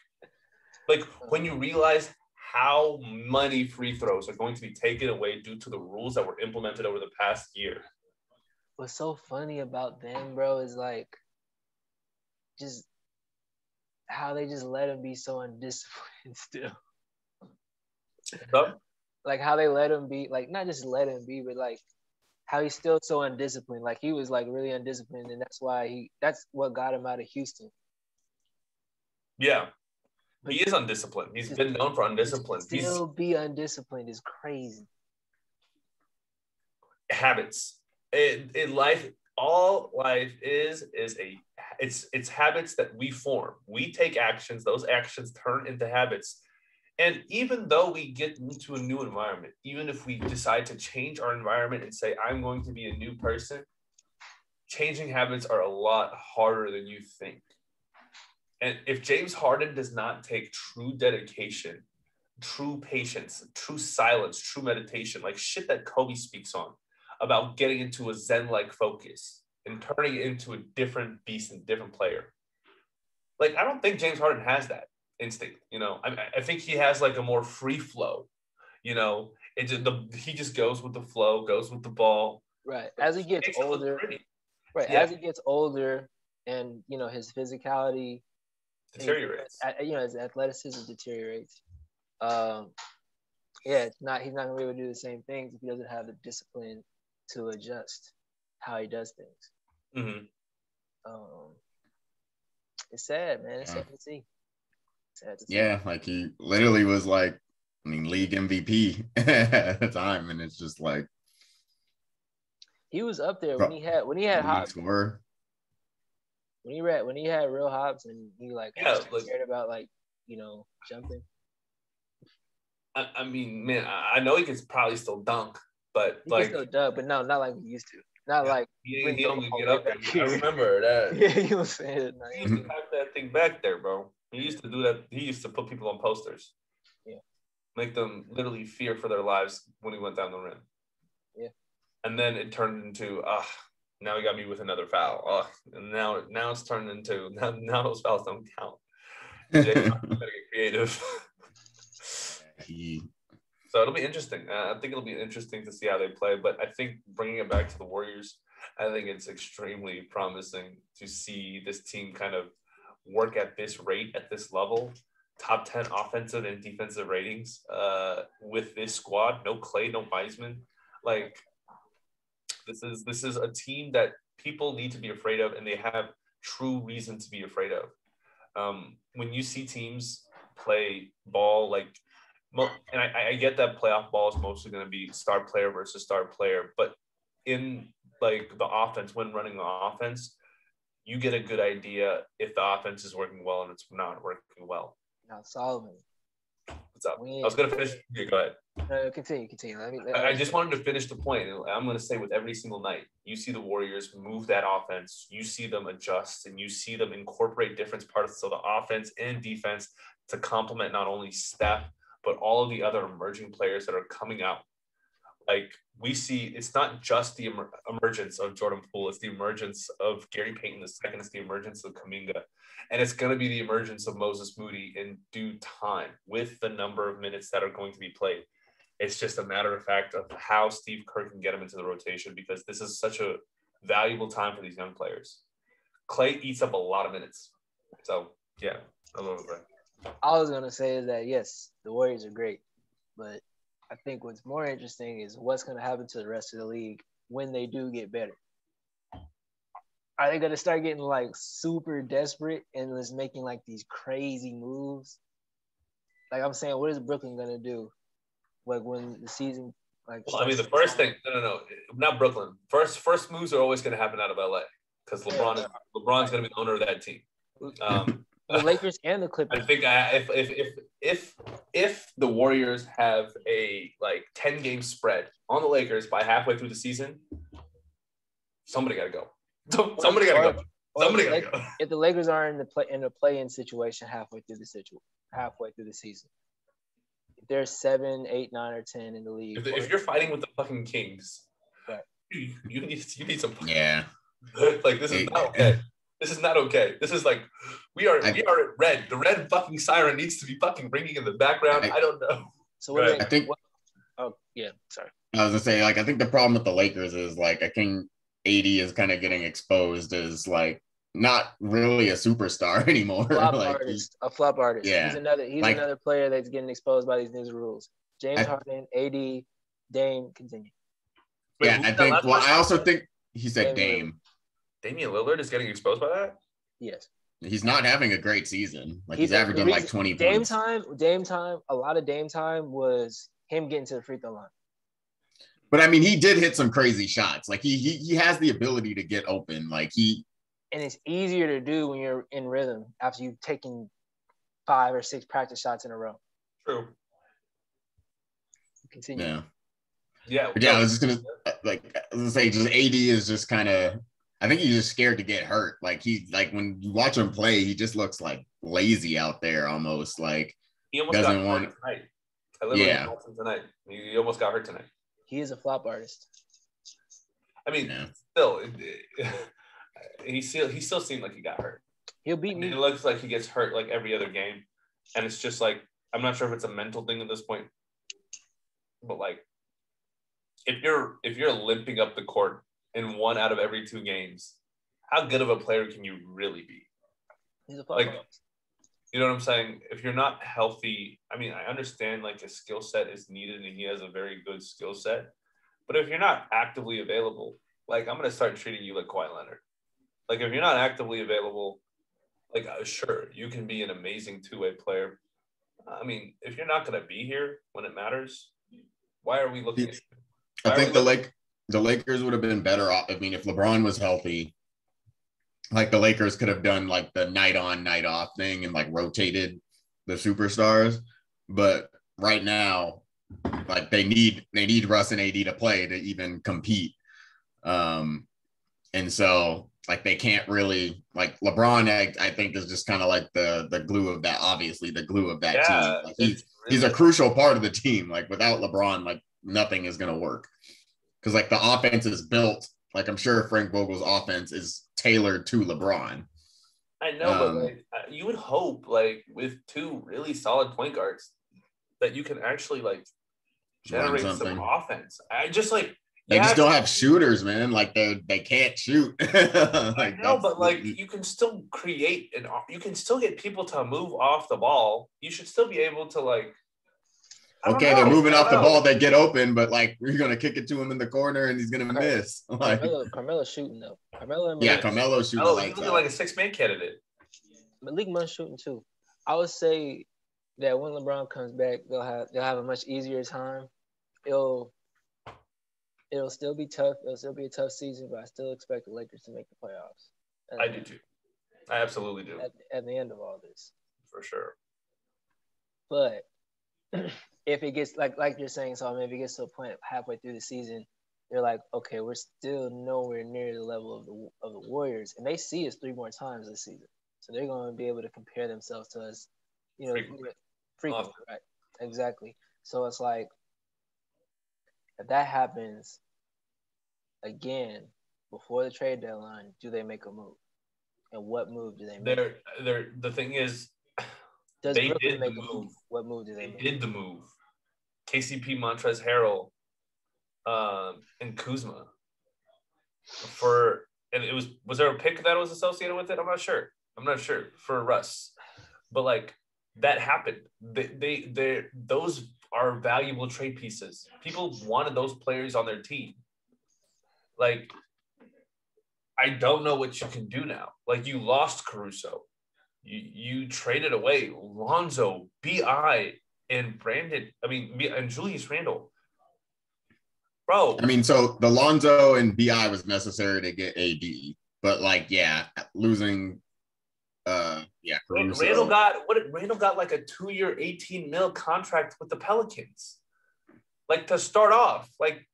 when you realize how many free throws are going to be taken away due to the rules that were implemented over the past year.
What's so funny about them, bro, is like just how they just let him be so undisciplined still. Like how they let him be, like not just let him be, but like how he's still so undisciplined. Like he was like really undisciplined, and that's what got him out of Houston.
Yeah. He is undisciplined. He's been known for undiscipline.
Still be undisciplined is crazy.
Habits. In life, all life is it's habits that we form. We take actions. Those actions turn into habits. And even though we get into a new environment, even if we decide to change our environment and say, I'm going to be a new person, changing habits are a lot harder than you think. And if James Harden does not take true dedication, true patience, true silence, true meditation, like shit that Kobe speaks on, about getting into a Zen-like focus and turning it into a different beast and different player. Like, I don't think James Harden has that instinct, you know. I think he has like a more free flow, you know. He just goes with the flow, goes with the ball.
Right. As he gets older, as he gets older, and you know his physicality
deteriorates.
You know, his athleticism deteriorates. He's not gonna be able to do the same things if he doesn't have the discipline to adjust how he does things. It's sad, man. It's sad to see.
Yeah, like he literally was like, I mean, league MVP at the time, and it's just like
he was up there when he had hops.
Scorer.
When he had real hops and he like cared about like, you know, jumping.
I mean, man, I know he could probably still dunk, but
he can still dunk, but no, not like he used to. Not like
he only get up there. I remember that.
Yeah, he was saying
he used to have that thing back there, bro. He used to do that. He used to put people on posters.
Yeah.
Make them literally fear for their lives when he went down the rim.
Yeah.
And then it turned into, now he got me with another foul. And now it's turned into, now those fouls don't count. Jay's gotta get creative. So it'll be interesting. I think it'll be interesting to see how they play. But I think bringing it back to the Warriors, I think it's extremely promising to see this team kind of work at this rate, at this level. Top 10 offensive and defensive ratings with this squad. No Clay, no Wiseman. Like, this is a team that people need to be afraid of, and they have true reason to be afraid of. When you see teams play ball like, and I get that playoff ball is mostly going to be star player versus star player, but in like the offense, when running the offense, you get a good idea if the offense is working well and it's not working well.
Now, Solomon.
What's up? I was going to finish. Yeah, go ahead.
No, continue.
I just wanted to finish the point. I'm going to say with every single night, you see the Warriors move that offense, you see them adjust, and you see them incorporate different parts of the offense and defense to complement not only Steph, but all of the other emerging players that are coming out. Like, we see, it's not just the emergence of Jordan Poole, it's the emergence of Gary Payton II, it's the emergence of Kuminga, and it's going to be the emergence of Moses Moody in due time with the number of minutes that are going to be played. It's just a matter of fact of how Steve Kerr can get them into the rotation, because this is such a valuable time for these young players. Clay eats up a lot of minutes. So, yeah, I love it.
All I was going to say is that, yes, the Warriors are great, but I think what's more interesting is what's going to happen to the rest of the league when they do get better. Are they going to start getting, like, super desperate and just making, like, these crazy moves? Like, I'm saying, what is Brooklyn going to do? Like, when the season, like...
Well, I mean, the first thing... No. Not Brooklyn. First moves are always going to happen out of LA because LeBron's going to be the owner of that team.
The Lakers and the Clippers.
I think if the Warriors have a like 10-game spread on the Lakers by halfway through the season, somebody got to go. Somebody got to go.
If the Lakers are in a play-in situation halfway through the season, if they're 7, 8, 9, or 10 in the league,
if you're fighting with the fucking Kings,
right.
you need some.
Yeah.
Like, this is not okay. This is not okay. This is like, we are at red. The red fucking siren needs to be fucking ringing in the background. I don't know.
So what I think. Oh yeah, sorry.
I was gonna say, like, I think the problem with the Lakers is like, I think AD is kind of getting exposed as like not really a superstar anymore.
A flop artist.
Yeah.
He's another player that's getting exposed by these new rules. James Harden, AD, Dame, continue.
Yeah, I think. Well, I also think he said Dame.
Damian Lillard is getting exposed by that?
Yes.
He's not having a great season. Like, he's averaging like 20 points.
Dame time, a lot of Dame time was him getting to the free throw line.
But I mean, he did hit some crazy shots. Like, he has the ability to get open. Like,
and it's easier to do when you're in rhythm after you've taken 5 or 6 practice shots in a row.
True.
Continue.
Yeah.
Yeah.
I was just gonna say, just AD is just kind of. I think he's just scared to get hurt. Like, when you watch him play, he just looks like lazy out there almost. Like,
he almost
doesn't
got hurt tonight. I literally watched him tonight. He almost got hurt tonight.
He is a flop artist.
I mean,
Yeah.
still, he still seemed like he got hurt.
He'll beat me.
It looks like he gets hurt like every other game, and it's just like I'm not sure if it's a mental thing at this point, but like if you're limping up the court in 1 out of every 2 games, how good of a player can you really be?
He's a
like, you know what I'm saying? If you're not healthy, I mean, I understand like his skill set is needed and he has a very good skill set, but if you're not actively available, like I'm gonna start treating you like Kawhi Leonard. Like if you're not actively available, like sure you can be an amazing 2-way player. I mean, if you're not gonna be here when it matters, why are we looking at you?
I think the Lakers would have been better off. I mean, if LeBron was healthy, like the Lakers could have done like the night on, night off thing and like rotated the superstars. But right now, like they need Russ and AD to play to even compete. And so like they can't really like LeBron, I think is just kind of like the glue of that, obviously the glue of that team. Like he's a crucial part of the team. Like without LeBron, like nothing is going to work. Because like the offense is built, like I'm sure Frank Vogel's offense is tailored to LeBron.
I know, but like you would hope, like with 2 really solid point guards, that you can actually like generate some offense. I just like
they just don't have shooters, man. Like they can't shoot. Like,
I know, but like you can still create and you can still get people to move off the ball. You should still be able to like.
Okay, they're moving off the ball. They get open, but like you're gonna kick it to him in the corner, and he's gonna miss. Like
Carmelo's shooting though.
Carmelo's shooting.
He's looking like a 6-man candidate.
Malik Monk's shooting too. I would say that when LeBron comes back, they'll have a much easier time. It'll still be tough. It'll still be a tough season, but I still expect the Lakers to make the playoffs.
I do too. I absolutely do.
At the end of all this,
for sure.
But if it gets like you're saying, so if it gets to a point halfway through the season, they're like, okay, we're still nowhere near the level of the Warriors, and they see us 3 more times this season, so they're going to be able to compare themselves to us, frequently, right? Exactly. So it's like if that happens again before the trade deadline, do they make a move? And what move do they make?
The thing is,
does Brooklyn make a move? What move do they make?
They did the move. KCP, Montrezl Harrell, and Kuzma. And it was there a pick that was associated with it? I'm not sure for Russ, but like that happened. Those are valuable trade pieces. People wanted those players on their team. Like, I don't know what you can do now. Like, you lost Caruso. You traded away Lonzo, B.I., and and Julius Randle. Bro.
I mean, so the Lonzo and B.I. was necessary to get AD. But, like, yeah, losing Caruso.
Randle got like a 2-year, $18 million contract with the Pelicans. Like, to start off, like,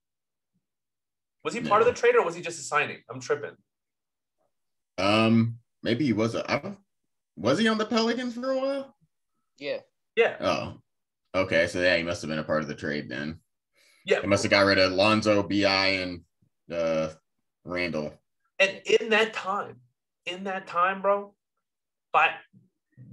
was he part of the trade or was he just a signing? I'm tripping.
Maybe he was. Was he on the Pelicans for a while?
Yeah.
Oh, okay. So yeah, he must have been a part of the trade then.
Yeah,
they must have got rid of Lonzo, B.I., and Randle.
And in that time, bro,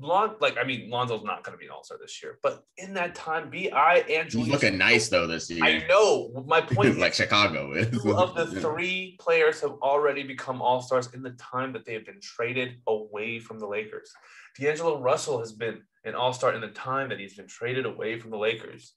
Lonzo's not going to be an all-star this year, but in that time, B.I. and Julius,
he's looking nice though this year.
I know. My point
like Chicago is.
2 of the 3 players have already become all-stars in the time that they have been traded away from the Lakers. D'Angelo Russell has been an all-star in the time that he's been traded away from the Lakers.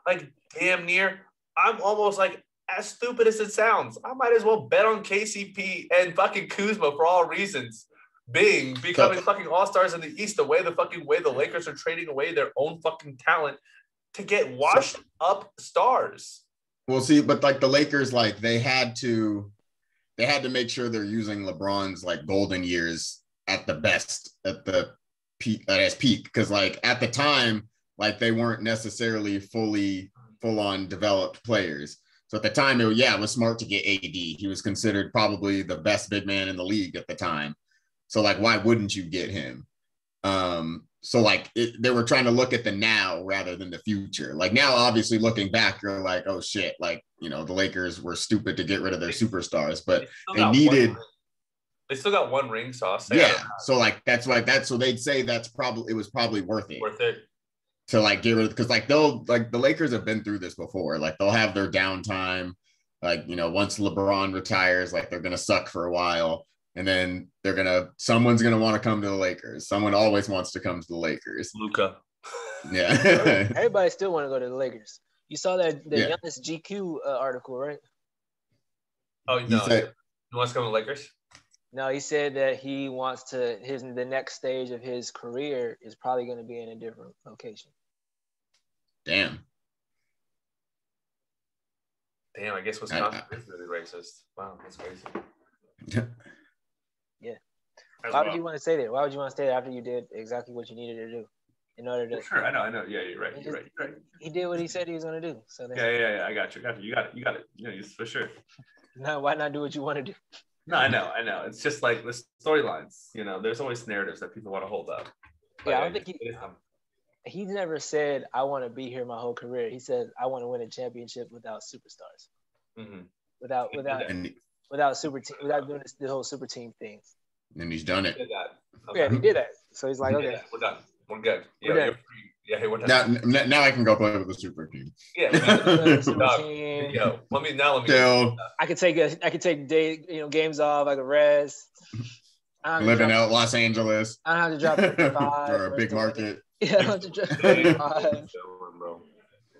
Like, damn near, I'm almost like, as stupid as it sounds, I might as well bet on KCP and fucking Kuzma for all reasons. Becoming fucking all-stars in the East, the way the Lakers are trading away their own fucking talent to get washed up stars.
Well, see, but like the Lakers, like they had to make sure they're using LeBron's like golden years at the best, at the peak, at his peak. Because like at the time, like they weren't necessarily full-on developed players. So at the time, it was smart to get AD. He was considered probably the best big man in the league at the time. So like, why wouldn't you get him? so like they were trying to look at the now rather than the future. Like now, obviously looking back, you're like, oh shit, like, you know, the Lakers were stupid to get rid of their superstars, but they needed.
They still got one ring, so I'll say.
Yeah, so like that's like that. So they'd say it was probably worth it.
Worth it.
To like get rid of, because like they'll like the Lakers have been through this before. Like they'll have their downtime. Like, you know, once LeBron retires, like they're gonna suck for a while. And then someone's gonna want to come to the Lakers. Someone always wants to come to the Lakers.
Luka.
Yeah.
Everybody still want to go to the Lakers. You saw that the youngest GQ article, right?
Oh no, he wants to come to the Lakers.
No, he said that he wants to the next stage of his career is probably going to be in a different location.
Damn,
I guess Wisconsin is really racist. Wow, that's crazy.
Yeah. Why would you want to stay there? Why would you want to stay there after you did exactly what you needed to do? In order to.
Sure, I know. Yeah, you're right. You're right.
He did what he said he was going to do. So
yeah. I got you. You got it. Yeah, for sure.
No, why not do what you want to do?
No, I know. It's just like the storylines. You know, there's always narratives that people want to hold up.
But yeah, I don't think he's never said I want to be here my whole career. He said I want to win a championship without superstars, without super team, without doing the whole super team thing.
And he's done it.
Yeah, he did that. So he's like, okay,
we're done. We're good.
Yeah, we're done.
Yeah, we're done.
Now I can go play with the super team.
Yeah, super team. Yo, let me.
I could take games off. I could rest.
Living out Los Angeles.
I don't have to drop 55
for a big market.
Yeah, I don't have to drop 55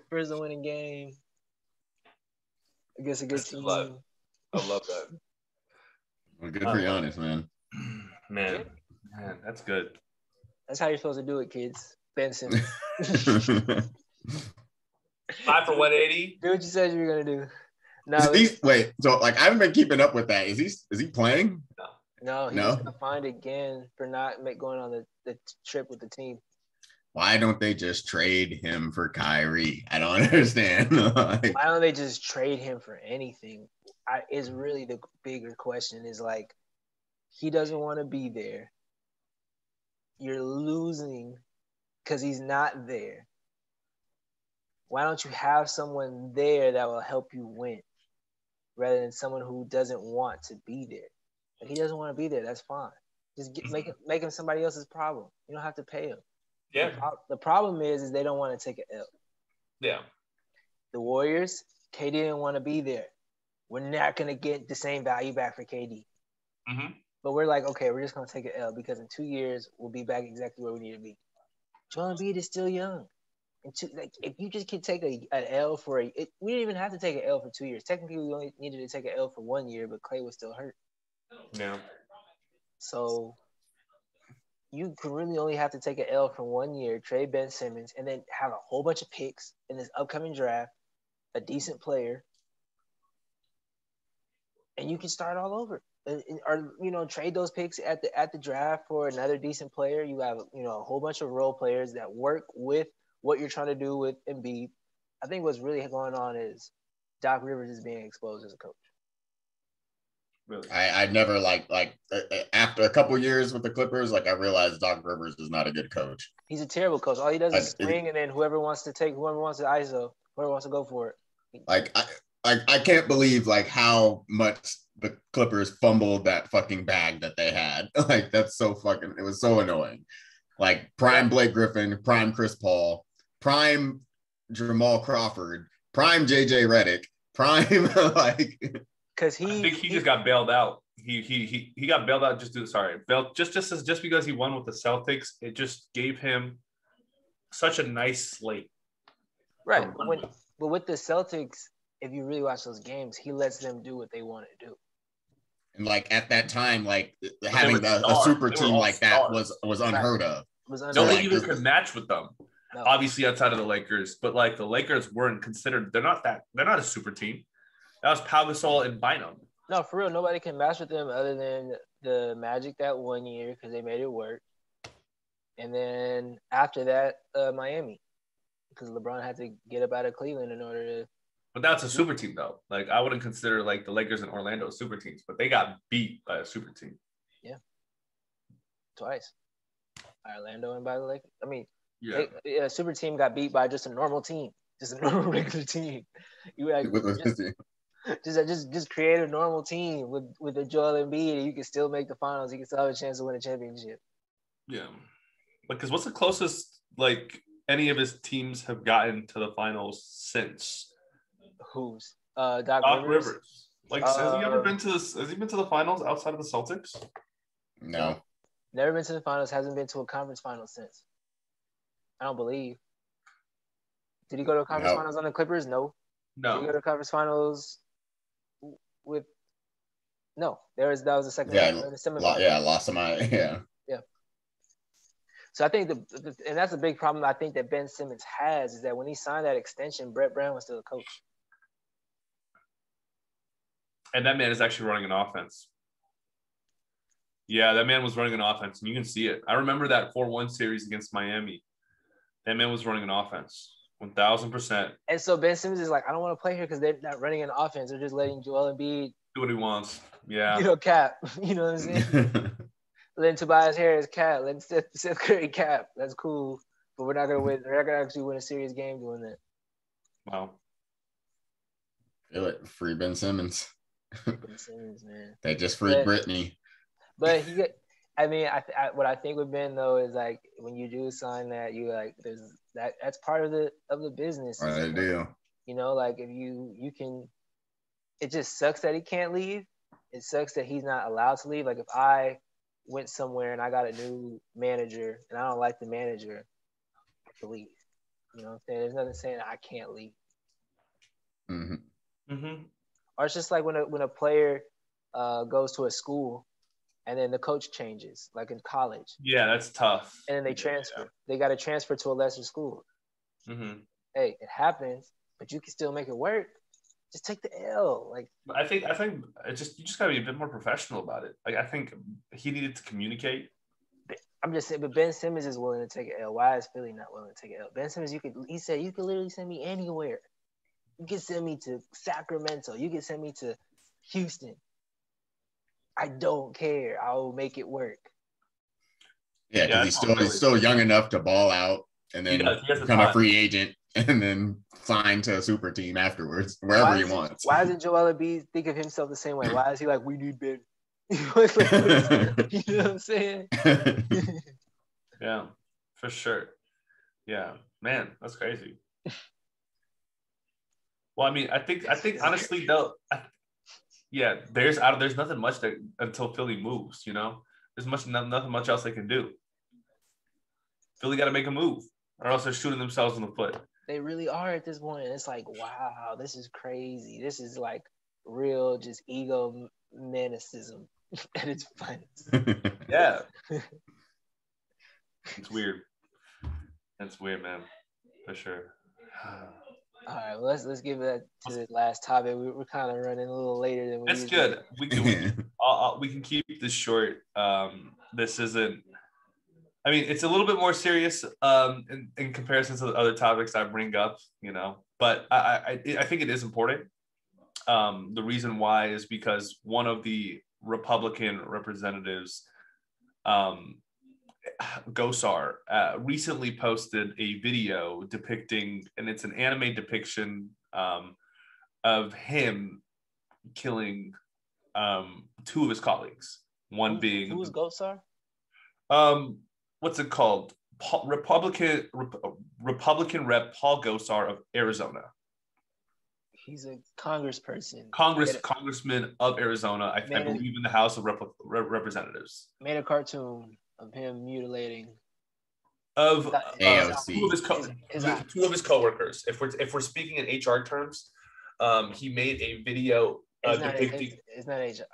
for the winning game. I guess a good team.
I love that.
Well, good for Giannis, man.
Man, that's good.
That's how you're supposed to do it, kids. Ben Simmons.
5 for 180.
Do what you said you were gonna do. No.
Wait, so like I haven't been keeping up with that. Is he playing?
No, he's gonna find again for not going on the trip with the team.
Why don't they just trade him for Kyrie? I don't understand.
Why don't they just trade him for anything? Is really the bigger question. Is like he doesn't want to be there. You're losing because he's not there. Why don't you have someone there that will help you win rather than someone who doesn't want to be there? If he doesn't want to be there, that's fine. Just make him somebody else's problem. You don't have to pay him.
Yeah.
The problem is they don't want to take an L.
Yeah.
The Warriors, KD didn't want to be there. We're not going to get the same value back for KD.
Mm-hmm.
But we're like, okay, we're just going to take an L because in 2 years, we'll be back exactly where we need to be. Joel Embiid is still young. If you just can take an L we didn't even have to take an L for 2 years. Technically, we only needed to take an L for 1 year, but Klay was still hurt.
Yeah.
So you can really only have to take an L for 1 year, trade Ben Simmons, and then have a whole bunch of picks in this upcoming draft, a decent player, and you can start all over. Or trade those picks at the draft for another decent player. You have a whole bunch of role players that work with what you're trying to do with Embiid. I think what's really going on is Doc Rivers is being exposed as a coach.
Really? I never after a couple years with the Clippers, I realized Doc Rivers is not a good coach.
He's a terrible coach. All he does is swing, and then whoever wants to ISO, whoever wants to go for it.
I can't believe how much the Clippers fumbled that fucking bag that they had. That's so fucking. It was so annoying. Prime Blake Griffin, prime Chris Paul, prime Jamal Crawford, prime JJ Redick, prime
Because
I think he just got bailed out. He got bailed out just because he won with the Celtics. It just gave him such a nice slate.
Right. But with the Celtics, if you really watch those games, he lets them do what they want to do.
And at that time, having a super team like that was unheard of.
Nobody even could match with them. No. Obviously outside of the Lakers, but the Lakers weren't considered. They're not a super team. That was Pau Gasol and Bynum.
No, for real, nobody can match with them other than the Magic that 1 year because they made it work. And then after that, Miami, because LeBron had to get up out of Cleveland in order to.
But that's a super team, though. I wouldn't consider the Lakers and Orlando super teams, but they got beat by a super team.
Yeah, twice. Orlando and by the Lakers. I mean,
Yeah.
a super team got beat by just a normal team, just a normal regular team. You like just create a normal team with a Joel Embiid, and you can still make the finals. You can still have a chance to win a championship.
Yeah, because what's the closest like any of his teams have gotten to the finals since?
Who's Doc Rivers?
Like, has he ever been to this? Has he been to the finals outside of the Celtics?
No.
Never been to the finals. Hasn't been to a conference final since. I don't believe. Did he go to a conference finals on the Clippers? No.
No.
Did he go to conference finals with? No. That was the second
round.
Yeah,
lost him out. Yeah.
Yeah. So I think and that's a big problem I think that Ben Simmons has is that when he signed that extension, Brett Brown was still a coach.
And that man is actually running an offense. Yeah, that man was running an offense, and you can see it. I remember that 4-1 series against Miami. That man was running an offense, 1,000%.
And so Ben Simmons is like, I don't want to play here because they're not running an offense. They're just letting Joel Embiid
do what he wants. Yeah.
Cap. You know what I'm saying? Letting Tobias Harris cap. Letting Seth Curry cap. That's cool. But we're not going to win. We're not going to actually win a serious game doing that.
Wow.
Feel it. Free Ben Simmons.
Ben Simmons, man.
They just freed Brittany.
But what I think with Ben though is like when you do sign that, you like that's part of the business.
Right, they do.
You know, like if you can, it just sucks that he can't leave. It sucks that he's not allowed to leave. Like if I went somewhere and I got a new manager and I don't like the manager, I can leave. You know what I'm saying? There's nothing saying I can't leave.
Mm-hmm.
Mm-hmm.
Or it's just like when a player goes to a school and then the coach changes, like in college.
Yeah, that's tough.
And then they transfer. Yeah. They got to transfer to a lesser school.
Mm-hmm.
Hey, it happens, but you can still make it work. Just take the L. Like
I think you just gotta be a bit more professional about it. Like I think he needed to communicate.
I'm just saying, but Ben Simmons is willing to take an L. Why is Philly not willing to take an L? Ben Simmons, he said you could literally send me anywhere. You can send me to Sacramento. You can send me to Houston. I don't care. I will make it work.
Yeah, because he's still young enough to ball out and then become a free agent and then sign to a super team afterwards, wherever he wants.
Why doesn't Joel Embiid think of himself the same way? Why is he like, we need Ben? You know what I'm saying?
Yeah, for sure. Yeah, man, that's crazy. Well, I mean, I think honestly though, there's nothing much that until Philly moves, you know, there's nothing much else they can do. Philly got to make a move, or else they're shooting themselves in the foot.
They really are at this point. It's like, wow, this is crazy. This is like real, just ego manicism at its finest.
Yeah, it's weird. It's weird, man, for sure.
All right, well, let's give that to the last topic. We're kind of running a little later than we.
That's good. We can keep this short. This isn't. I mean, it's a little bit more serious in comparison to the other topics I bring up, you know. But I think it is important. The reason why is because one of the Republican representatives, Gosar, recently posted a video depicting, and it's an anime depiction of him killing two of his colleagues. One being
who's Gosar?
What's it called? Republican rep Paul Gosar of Arizona.
He's a congressperson.
Congressman of Arizona. I believe in the House of Representatives.
Made a cartoon of him mutilating
of AOC.
Two of his coworkers. If we're speaking in HR terms, he made a video depicting.
It's not HR.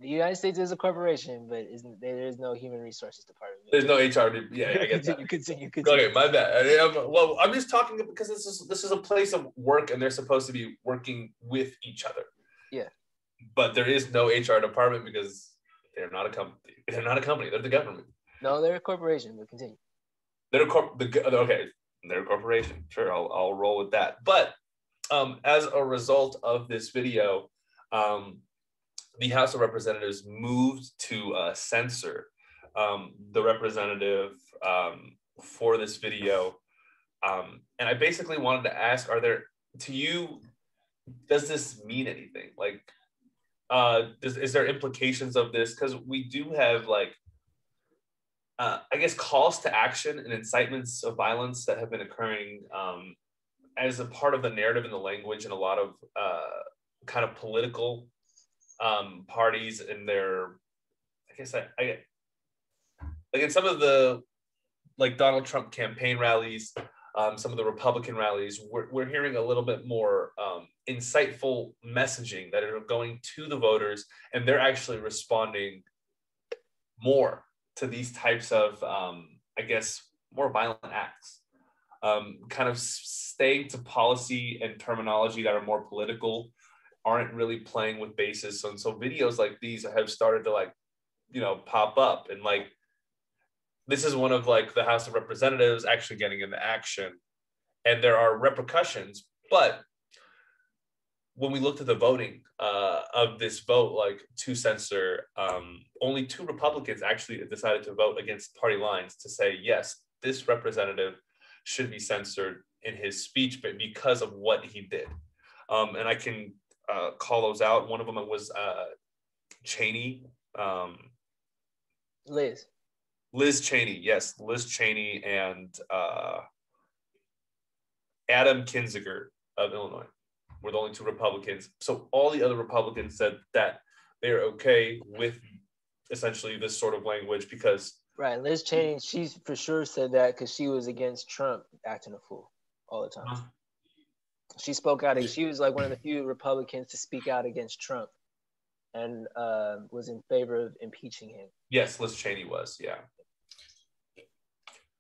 The United States is a corporation, but there is no human resources department.
There's no HR. Yeah, I get that.
Continue.
Okay, my bad. Well, I'm just talking because this is a place of work, and they're supposed to be working with each other.
Yeah.
But there is no HR department because they're not a company. They're not a company. They're the government.
No, they're a corporation. But continue.
They're a corporation. Sure, I'll roll with that. But as a result of this video, the House of Representatives moved to censor the representative for this video. And I basically wanted to ask, to you, does this mean anything? Like, is there implications of this? Because we do have like, I guess, calls to action and incitements of violence that have been occurring as a part of the narrative and the language in a lot of kind of political parties in their, I guess, like in some of the like Donald Trump campaign rallies, some of the Republican rallies, we're hearing a little bit more insightful messaging that are going to the voters, and they're actually responding more to these types of, I guess, more violent acts. Kind of staying to policy and terminology that are more political, aren't really playing with bases. And so videos like these have started to like, pop up, and like, this is one of like the House of Representatives actually getting into action, and there are repercussions. But when we looked at the voting of this vote, like to censor, only 2 Republicans actually decided to vote against party lines to say, yes, this representative should be censored in his speech, but because of what he did. And I can call those out. One of them was Cheney. Liz Cheney, yes, Liz Cheney and Adam Kinzinger of Illinois were the only 2 Republicans. So all the other Republicans said that they're okay with essentially this sort of language because...
Right, Liz Cheney, she for sure said that because she was against Trump acting a fool all the time. She spoke out, she was like one of the few Republicans to speak out against Trump and was in favor of impeaching him.
Yes, Liz Cheney was, yeah.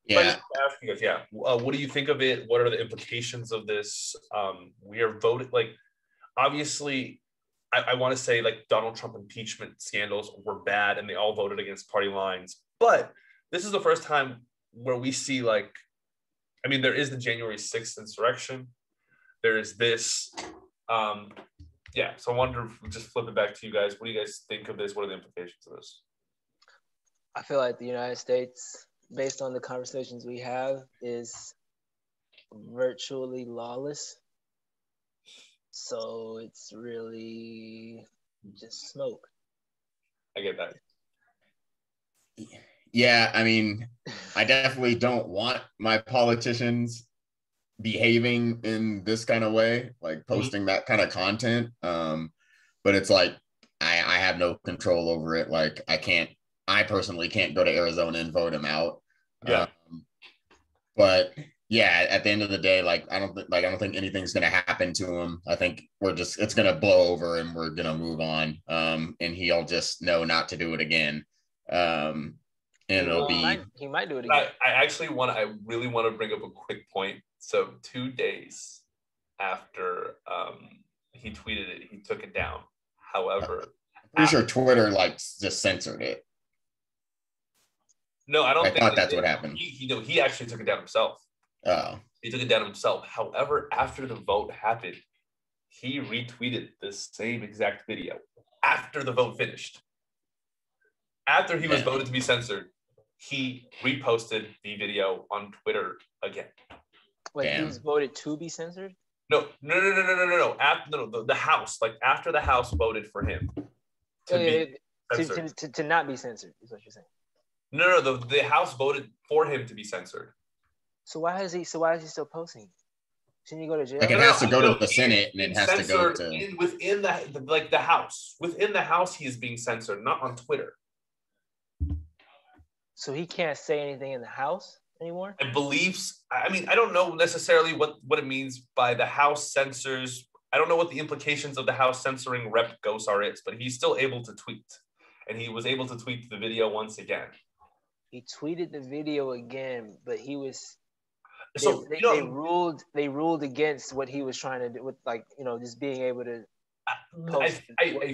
Yeah.
Asking us, yeah. What do you think of it? What are the implications of this? We are voting, like, obviously, I want to say like Donald Trump impeachment scandals were bad and they all voted against party lines. But this is the first time where we see like, I mean, there is the January 6th insurrection. There is this. Yeah, so I wanted to just flip it back to you guys. What do you guys think of this? What are the implications of this?
I feel like the United States, based on the conversations we have, is virtually lawless. So it's really just smoke.
I get that.
Yeah, I mean, I definitely don't want my politicians behaving in this kind of way, like posting that kind of content. But it's like, I have no control over it. Like I personally can't go to Arizona and vote him out.
Yeah.
But yeah, at the end of the day, like I don't think anything's gonna happen to him. I think it's gonna blow over and we're gonna move on. And he'll just know not to do it again. And it'll be
he might do it again.
I really want to bring up a quick point. So 2 days after he tweeted it, he took it down. However,
I'm pretty sure Twitter like just censored it.
No, I
thought that's what happened.
He actually took it down himself.
Oh.
He took it down himself. However, after the vote happened, he retweeted the same exact video after the vote finished. After he was voted to be censored, he reposted the video on Twitter again.
Wait, he was voted to be censored?
No. The House, like after the House voted for him
to not be censored, is what you're saying.
No, the House voted for him to be censored.
So why is he still posting? Shouldn't he go to jail?
Like it has to go to the Senate and it has to go to
within the House. Within the House, he is being censored, not on Twitter.
So he can't say anything in the House anymore?
I don't know necessarily what it means by the House censors. I don't know what the implications of the House censoring Rep. Gosar is, but he's still able to tweet. And he was able to tweet the video once again.
He tweeted the video again, but he was... They ruled against what he was trying to do with, like, just being able to post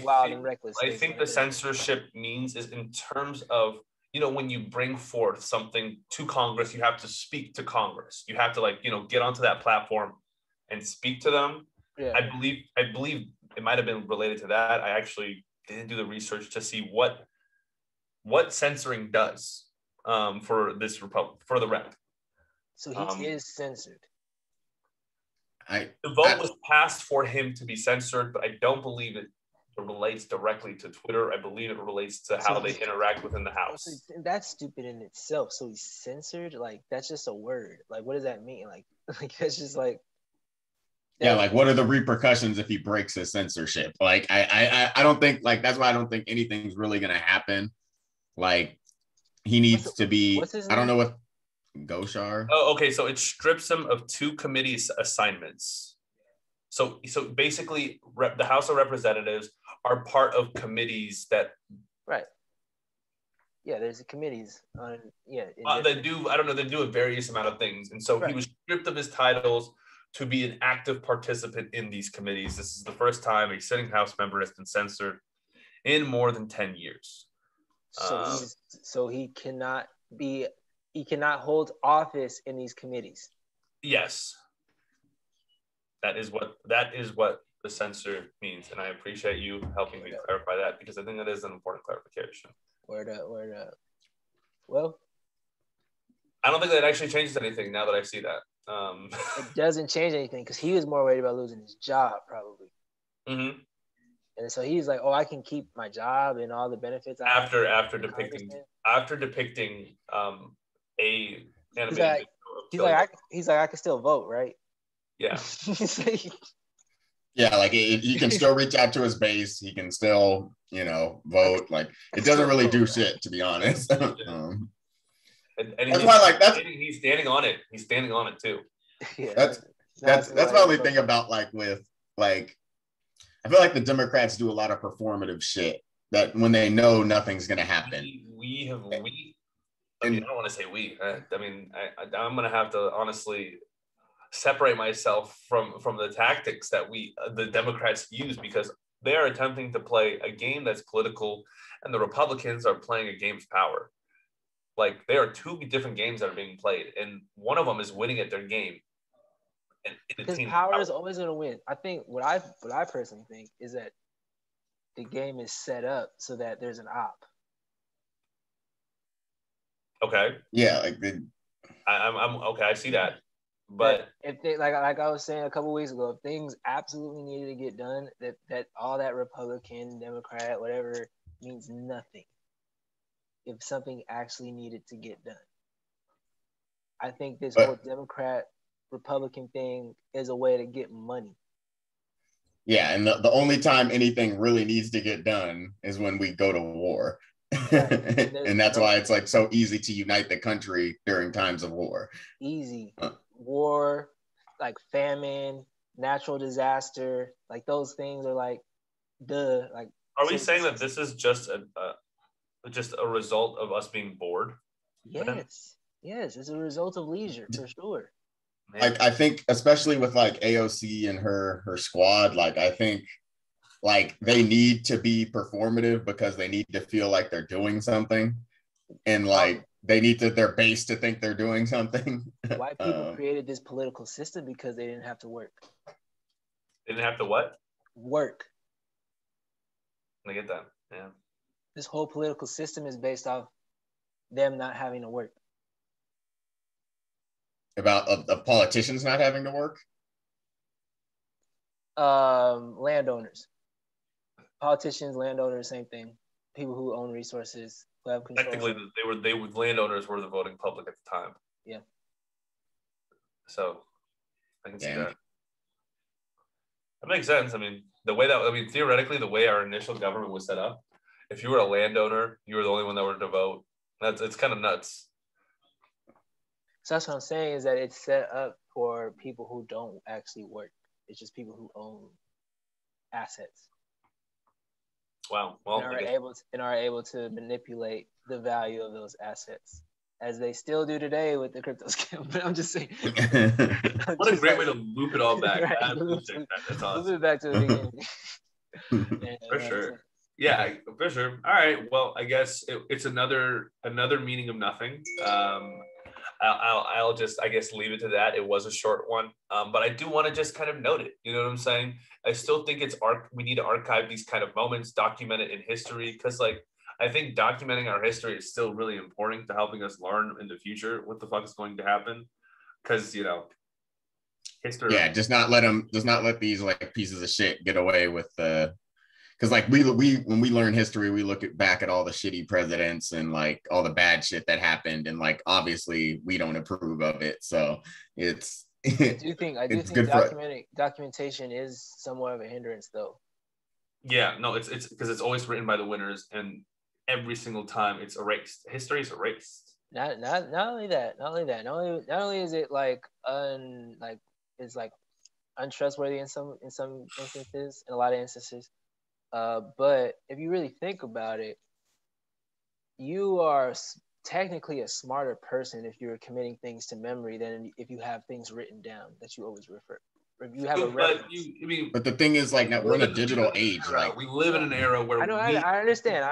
wild and reckless.
I think the censorship means is in terms of, when you bring forth something to Congress, you have to speak to Congress. You have to get onto that platform and speak to them. Yeah. I believe it might have been related to that. I actually didn't do the research to see what what censoring does for this for the rep.
So he is censored.
The vote was passed for him to be censored, but I don't believe it relates directly to Twitter. I believe it relates to how they interact within the House.
So that's stupid in itself. So he's censored? Like, that's just a word. Like, what does that mean? Like that's just like.
Yeah, like what are the repercussions if he breaks his censorship? Like, I don't think, like, that's why I don't think anything's really gonna happen. Like, he needs to be. I don't know what. Goshar.
Oh, okay. So it strips him of 2 committee assignments. So basically, the House of Representatives are part of committees that.
Right. Yeah, there's committees on. Yeah.
They do. I don't know. They do a various amount of things, and so he was stripped of his titles to be an active participant in these committees. This is the first time a sitting House member has been censored in more than 10 years.
So he cannot be. He cannot hold office in these committees.
Yes. That is what the censor means. And I appreciate you helping me clarify that, because I think that is an important clarification.
Word up. Well,
I don't think that actually changes anything now that I see that.
It doesn't change anything, because he was more worried about losing his job, probably.
Mm-hmm.
And so he's like, "Oh, I can keep my job and all the benefits."
After depicting a animated.
He's like, I can still vote, right?
Yeah.
Yeah, like you can still reach out to his base. He can still, vote. Like, it doesn't really do shit, to be honest.
And
that's why, like,
he's standing on it. He's standing on it too.
Yeah.
That's my only thing about I feel like the Democrats do a lot of performative shit that when they know nothing's gonna happen.
I don't want to say we. I'm going to have to honestly separate myself from the tactics that the Democrats use, because they are attempting to play a game that's political, and the Republicans are playing a game of power. Like, there are 2 different games that are being played, and one of them is winning at their game. And
because power is always going to win. I think what I personally think is that the game is set up so that there's an op.
Okay.
Yeah,
I'm okay. I see that, but
if they, like I was saying a couple weeks ago, if things absolutely needed to get done, that all that Republican, Democrat, whatever means nothing. If something actually needed to get done, I think this whole Democrat Republican thing is a way to get money.
Yeah, and the only time anything really needs to get done is when we go to war. Right. And that's why it's like so easy to unite the country during times of war.
Easy. War, like famine, natural disaster, like those things are like, duh. Like,
are we saying that this is just a result of us being bored?
Yes, it's a result of leisure for sure.
Like, I think especially with like AOC and her squad, like I think like they need to be performative because they need to feel like they're doing something, and like they need their base to think they're doing something.
White people created this political system because they didn't have to work.
They didn't have to what?
Work.
I get that. Yeah.
This whole political system is based off them not having to work.
About of politicians not having to work?
Landowners. Politicians, landowners, same thing. People who own resources, who have control.
Technically, landowners were the voting public at the time.
Yeah.
So, I can see that. That makes sense. I mean, theoretically, the way our initial government was set up, if you were a landowner, you were the only one that were to vote. It's kind of nuts.
So that's what I'm saying, is that it's set up for people who don't actually work. It's just people who own assets.
Wow. Well,
and are able to manipulate the value of those assets, as they still do today with the crypto scam. But I'm just saying.
What a great way to loop it all back. Right. That's awesome.
Loop it back to the beginning.
For sure. Yeah, for sure. All right. Well, I guess it's another meaning of nothing. I'll just, I guess, leave it to that. It was a short one, but I do want to just kind of note it. You know what I'm saying? I still think we need to archive these kind of moments, document it in history, because, like, I think documenting our history is still really important to helping us learn in the future what the fuck is going to happen. Because, you know, history.
Yeah, just not let these like pieces of shit get away with the, because like we when we learn history, we look back at all the shitty presidents and like all the bad shit that happened, and like obviously we don't approve of it. So it's
I do think documentation is somewhat of a hindrance, though.
Yeah, no, it's because it's always written by the winners, and every single time it's erased. History is erased.
Not only that. Not only is it like untrustworthy in some instances, in a lot of instances. But if you really think about it, you are technically a smarter person if you're committing things to memory than if you have things written down that you always refer. If you have a reference.
But the thing is, like, we're in a digital age.
Like, we live in an era where
I understand,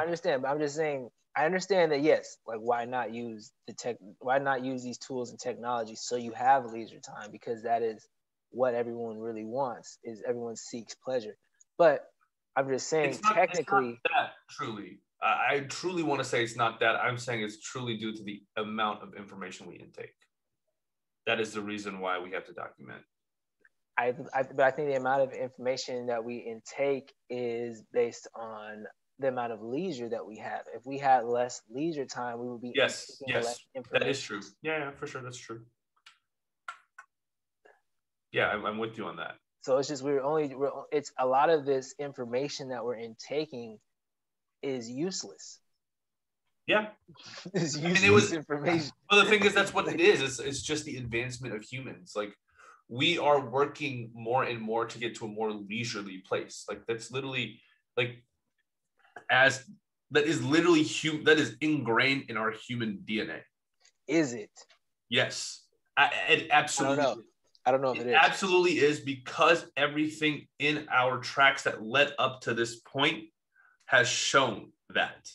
but I'm just saying. I understand that, yes, like why not use these tools and technology so you have leisure time, because that is what everyone really wants, is everyone seeks pleasure. But I'm just saying, technically,
it's not that truly. I truly want to say it's not that. I'm saying it's truly due to the amount of information we intake. That is the reason why we have to document.
But I think the amount of information that we intake is based on the amount of leisure that we have. If we had less leisure time, we would be
less information. That is true. Yeah, for sure, that's true. Yeah, I'm with you on that.
So it's just it's a lot of this information that we're intaking is useless.
Yeah,
it's useless information.
Well, the thing is, that's what it is. It's just the advancement of humans. Like, we are working more and more to get to a more leisurely place. Like, that's literally like that is ingrained in our human DNA.
Is it?
Yes, it absolutely.
I don't know if it is.
Absolutely is, because everything in our tracks that led up to this point has shown that.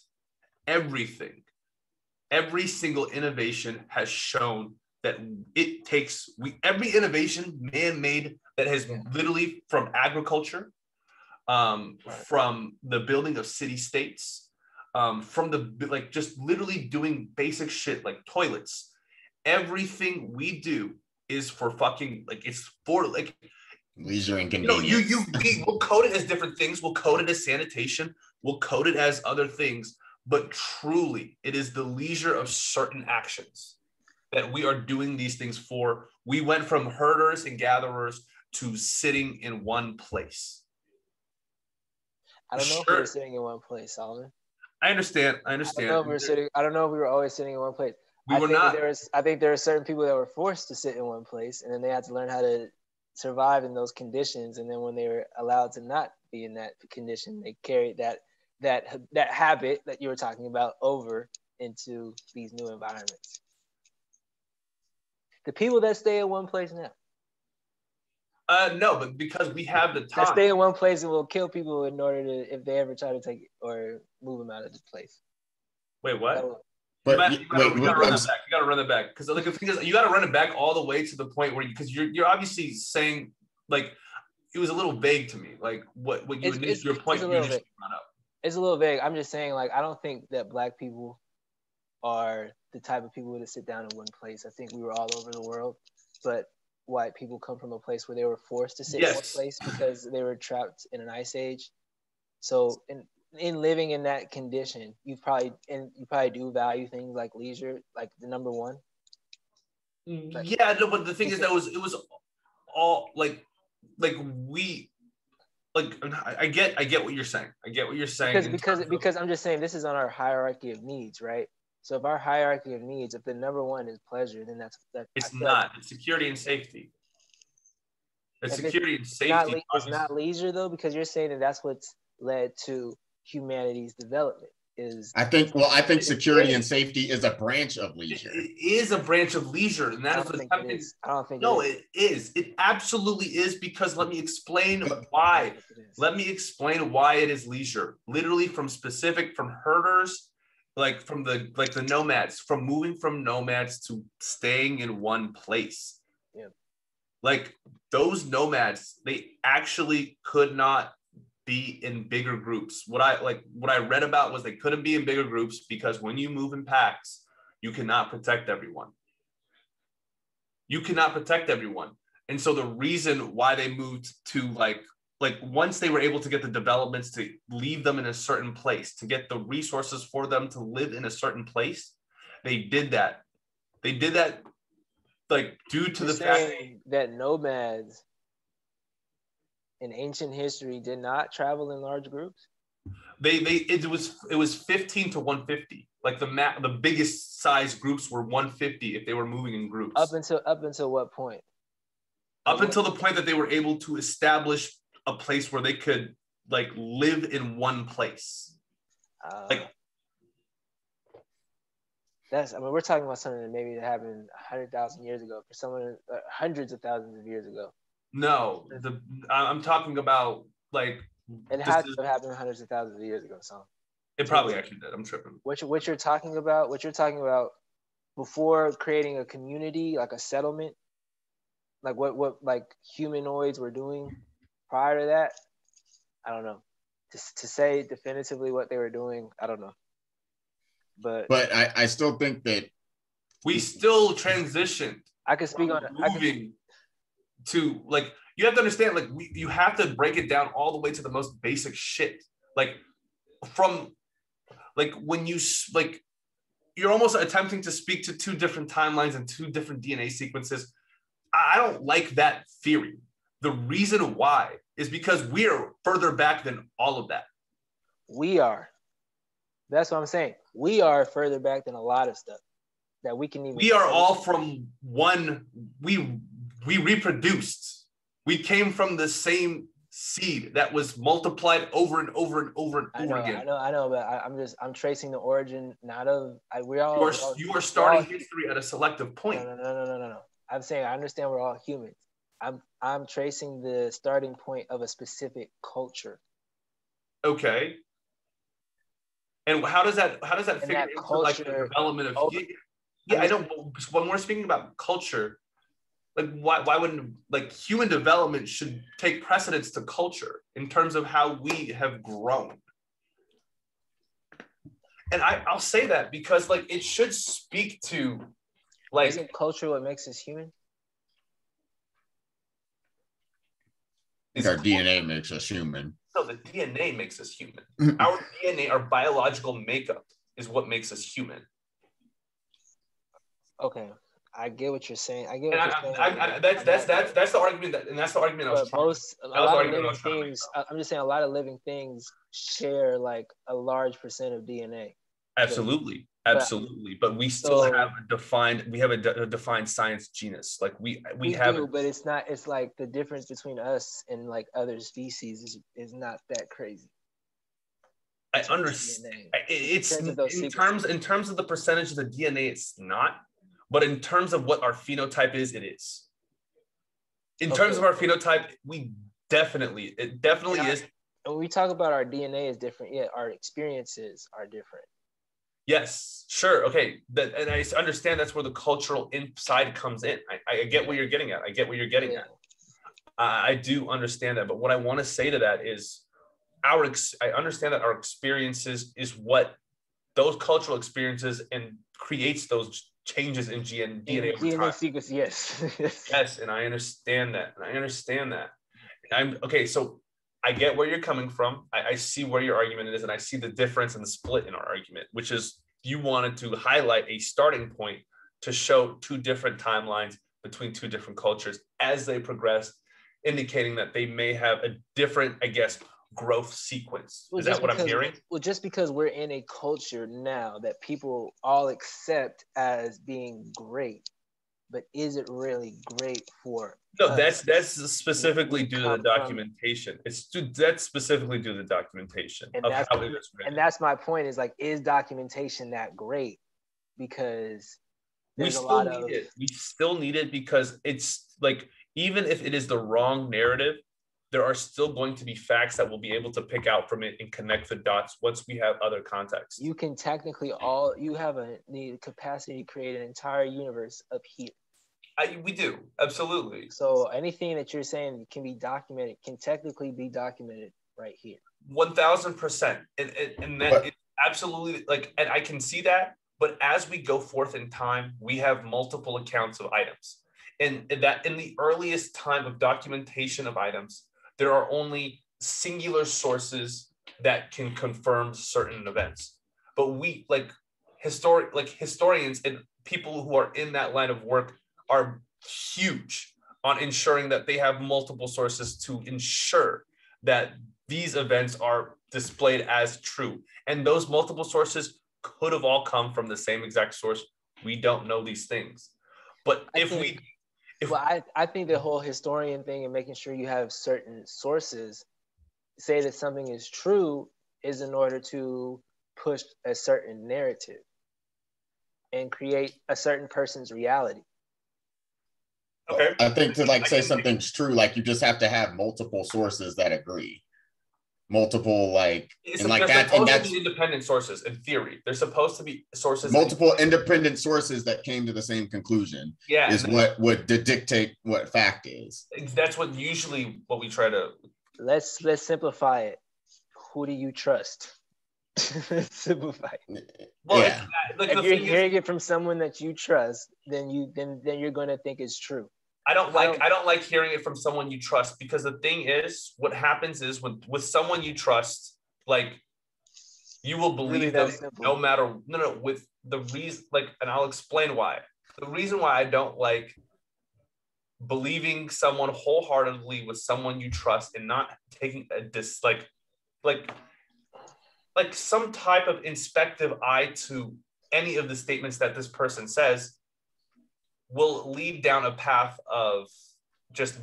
Everything, every single innovation has shown that it takes every innovation man-made that has literally from agriculture, from the building of city-states, from the just literally doing basic shit like toilets. Everything we do is for fucking it's for
leisure and convenience.
We'll code it as different things. We'll code it as sanitation. We'll code it as other things. But truly, it is the leisure of certain actions that we are doing these things for. We went from herders and gatherers to sitting in one place.
I don't know if we were sitting in one place, Solomon.
I understand.
I don't know if we were always sitting in one place.
We were not.
I think there are certain people that were forced to sit in one place, and then they had to learn how to survive in those conditions. And then when they were allowed to not be in that condition, they carried that habit that you were talking about over into these new environments. The people that stay in one place now.
No, but because we have the time.
That stay in one place and will kill people in order to, if they ever try to take it or move them out of the place.
Wait, what?
But
you gotta run that back. You gotta run it back, because the thing is, you gotta run it back all the way to the point where because you're obviously saying it was a little vague to me, like what your point you just brought up.
It's a little vague. I'm just saying, I don't think that Black people are the type of people to sit down in one place. I think we were all over the world, but white people come from a place where they were forced to sit in one place because they were trapped in an ice age. So in living in that condition, you probably do value things like leisure, like the number one.
But the thing is that it was all I get what you're saying. I get what you're saying.
Because I'm just saying this is on our hierarchy of needs, right? So if our hierarchy of needs, if the number one is pleasure, then that's
it's not. It's security and safety. It's security and safety.
It's not leisure though, because you're saying that that's what's led to humanity's development.
I think security and safety is a branch of leisure.
It is a branch of leisure, and that is something.
I don't think.
No, it is. It absolutely is, because let me explain why. Let me explain why it is leisure. Literally from herders, from the nomads, from moving from nomads to staying in one place.
Yeah.
Those nomads, they actually could not be in bigger groups. What I read about was they couldn't be in bigger groups because when you move in packs, you cannot protect everyone. You cannot protect everyone. And so the reason why they moved to like once they were able to get the developments to leave them in a certain place, to get the resources for them to live in a certain place, they did that. They did that like due to the fact
that nomads in ancient history did not travel in large groups.
It was 15 to 150. Like the biggest size groups were 150 if they were moving in groups.
Up until what point?
Up until the point that they were able to establish a place where they could like live in one place.
We're talking about something that maybe that happened 100,000 years ago for someone hundreds of thousands of years ago.
No, I'm talking about like
it has to have happened hundreds of thousands of years ago. So
it probably actually did. I'm tripping.
What you're talking about before creating a community, like a settlement, like what like humanoids were doing prior to that. I don't know. To say definitively what they were doing, I don't know. But
I still think that
we still transitioned.
I can speak on
moving to like you have to understand like you have to break it down all the way to the most basic shit. Like from like when you like you're almost attempting to speak to two different timelines and two different DNA sequences. I don't like that theory. The reason why is because we are further back than all of that.
We are. That's what I'm saying. We are further back than a lot of stuff that we can even.
We are all from one. We reproduced. We came from the same seed that was multiplied over and over and over and over again.
I know, but I'm tracing the origin, not of.
You are starting history at a selective point.
No. I'm saying I understand we're all humans. I'm tracing the starting point of a specific culture.
Okay. And how does that figure into culture, like the development of I know when we're speaking about culture, like why wouldn't like human development should take precedence to culture in terms of how we have grown. And I'll say that because like it should speak to like
isn't culture what makes us human?
I think our DNA makes us human.
No, the DNA makes us human. Our DNA, our biological makeup is what makes us human.
Okay. I get what you're saying. That's
the argument that's the argument I was trying.
I'm just saying a lot of living things share like a large percent of DNA.
Absolutely. But we still have a defined science genus. Like we have
do, but it's not. It's like the difference between us and like other species is not that crazy.
I understand. It's in terms of the percentage of the DNA, it's not. But in terms of what our phenotype is, it is. In terms of our phenotype, it definitely is.
When we talk about our DNA is different, our experiences are different.
Yes, sure. Okay. And I understand that's where the cultural inside comes in. I get what you're getting at. At. I do understand that. But what I want to say to that is I understand that our experiences is what those cultural experiences and creates those changes in DNA over time.
Sequence, yes.
Yes, and I understand that. So I get where you're coming from. I see where your argument is, and I see the difference and the split in our argument, which is you wanted to highlight a starting point to show two different timelines between two different cultures as they progress, indicating that they may have a different, I guess, growth sequence. Is that what I'm hearing?
Well, just because we're in a culture now that people all accept as being great, but is it really great for
us? That's specifically due to the documentation. That's specifically due to the documentation
and of how it is written. And that's my point is like, is documentation that great? Because
we still need it because it's like, even if it is the wrong narrative, there are still going to be facts that we'll be able to pick out from it and connect the dots once we have other context.
You can technically you have the capacity to create an entire universe up here.
We do, absolutely.
So anything that you're saying can be documented, can technically be documented right here.
1000%. And that is absolutely like, and I can see that. But as we go forth in time, we have multiple accounts of items. And that in the earliest time of documentation of items, there are only singular sources that can confirm certain events. But we historians and people who are in that line of work are huge on ensuring that they have multiple sources to ensure that these events are displayed as true. And those multiple sources could have all come from the same exact source. We don't know these things. But I
think the whole historian thing and making sure you have certain sources say that something is true is in order to push a certain narrative and create a certain person's reality.
Okay.
I think to like say something's true, like you just have to have multiple sources that agree. Multiple like and like that, and that's
independent sources in theory. There's supposed to be sources.
Multiple independent sources that came to the same conclusion.
Yeah,
is what would dictate what fact is.
That's what we try to.
Let's simplify it. Who do you trust? Simplify it.
Well,
yeah.
If you're hearing it from someone that you trust, then you're going to think it's true.
I don't like hearing it from someone you trust, because the thing is, what happens is with someone you trust, like you will believe them no matter with the reason, like, and I'll explain why. The reason why I don't like believing someone wholeheartedly with someone you trust and not taking like some type of inspective eye to any of the statements that this person says will lead down a path of just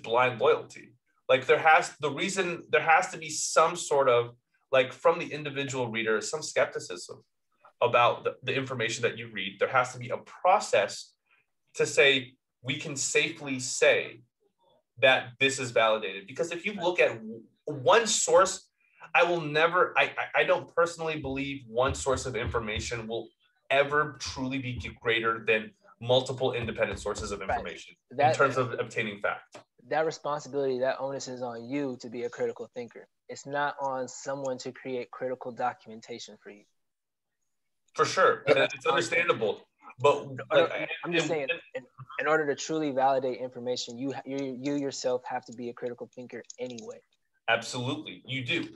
blind loyalty. Like there has to be some sort of, like, from the individual reader, some skepticism about the information that you read. There has to be a process to say, we can safely say that this is validated. Because if you look at one source, I don't personally believe one source of information will ever truly be greater than multiple independent sources of information in terms of obtaining fact.
That responsibility, that onus is on you to be a critical thinker. It's not on someone to create critical documentation for you.
For sure. It's understandable. But
I'm just saying, in order to truly validate information, you yourself have to be a critical thinker anyway.
Absolutely. You do.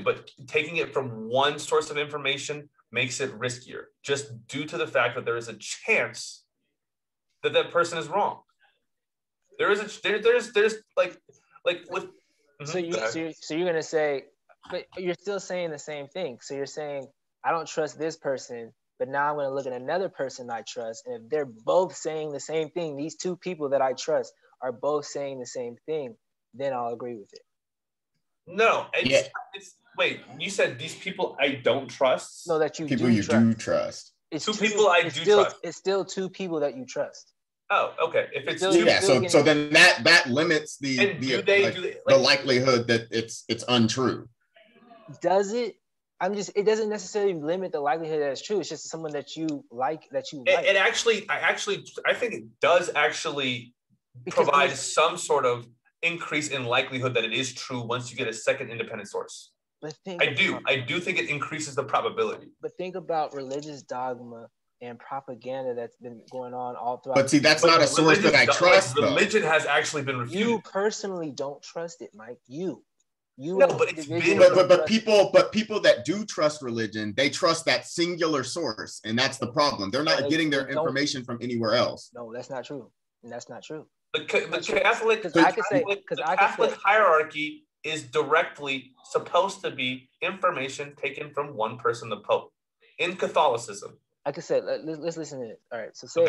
But taking it from one source of information makes it riskier, just due to the fact that there is a chance that person is wrong. There's like with.
So you're gonna say, but you're still saying the same thing. So you're saying, I don't trust this person, but now I'm gonna look at another person I trust, and if they're both saying the same thing, these two people that I trust are both saying the same thing, then I'll agree with it.
No, wait, you said these people I don't trust?
No, that you
people do you trust. Do trust.
It's two people I do trust.
It's still two people that you trust.
Oh, okay. If it's
so then that limits the likelihood that it's untrue.
Does it? It doesn't necessarily limit the likelihood that it's true. It's just someone that you like.
It actually, I think it does actually provide some sort of increase in likelihood that it is true once you get a second independent source. I do think it increases the probability.
But think about religious dogma and propaganda that's been going on all throughout.
But see, that's not a source that I trust.
Religion has actually been refuted.
You personally don't trust it, Mike.
But people that do trust religion, they trust that singular source, and that's the problem. They're not getting their information from anywhere else.
No, that's not true. And that's not true.
The Catholic hierarchy is directly supposed to be information taken from one person, the Pope, in Catholicism.
Like I said, let's listen to it. All right. So say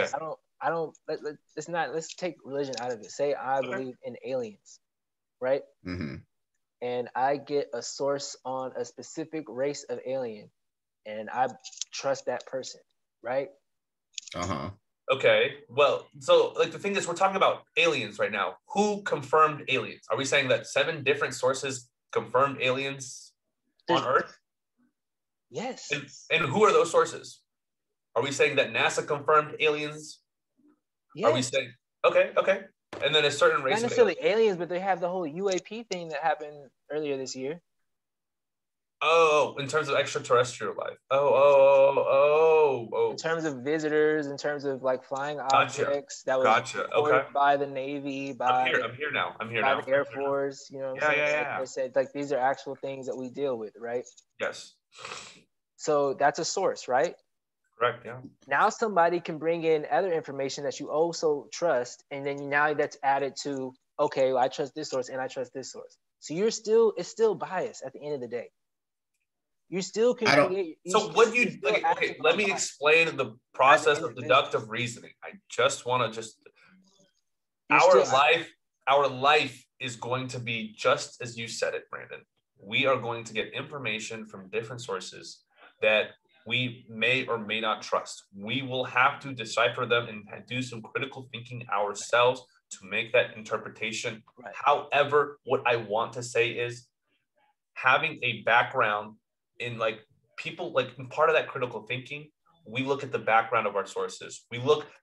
let's take religion out of it. Say I believe in aliens, right?
Mm-hmm.
And I get a source on a specific race of alien, and I trust that person, right?
Uh-huh.
Okay. Well, so like the thing is, we're talking about aliens right now. Who confirmed aliens? Are we saying that 7 different sources confirmed aliens on Earth?
Yes.
And who are those sources? Are we saying that NASA confirmed aliens?
Yes.
Are we saying okay? And then a certain race.
Not necessarily aliens, but they have the whole UAP thing that happened earlier this year.
Oh, in terms of extraterrestrial life.
In terms of visitors, in terms of like flying objects that was
Gotcha.
reported
Okay.
by the Navy, by
I'm here now.
the Air Force. You know what I'm saying?
Yeah.
They said like these are actual things that we deal with, right?
Yes.
So that's a source, right?
Correct. Yeah.
Now somebody can bring in other information that you also trust, and then now that's added to, okay, well, I trust this source and I trust this source. So it's still biased at the end of the day. You still can create.
So what you like? Okay, let me explain the process of deductive reasoning. I just want to our life is going to be just as you said it, Brandon. We are going to get information from different sources that we may or may not trust. We will have to decipher them and do some critical thinking ourselves to make that interpretation. Right. However, what I want to say is having a background in like people, like part of that critical thinking, we look at the background of our sources.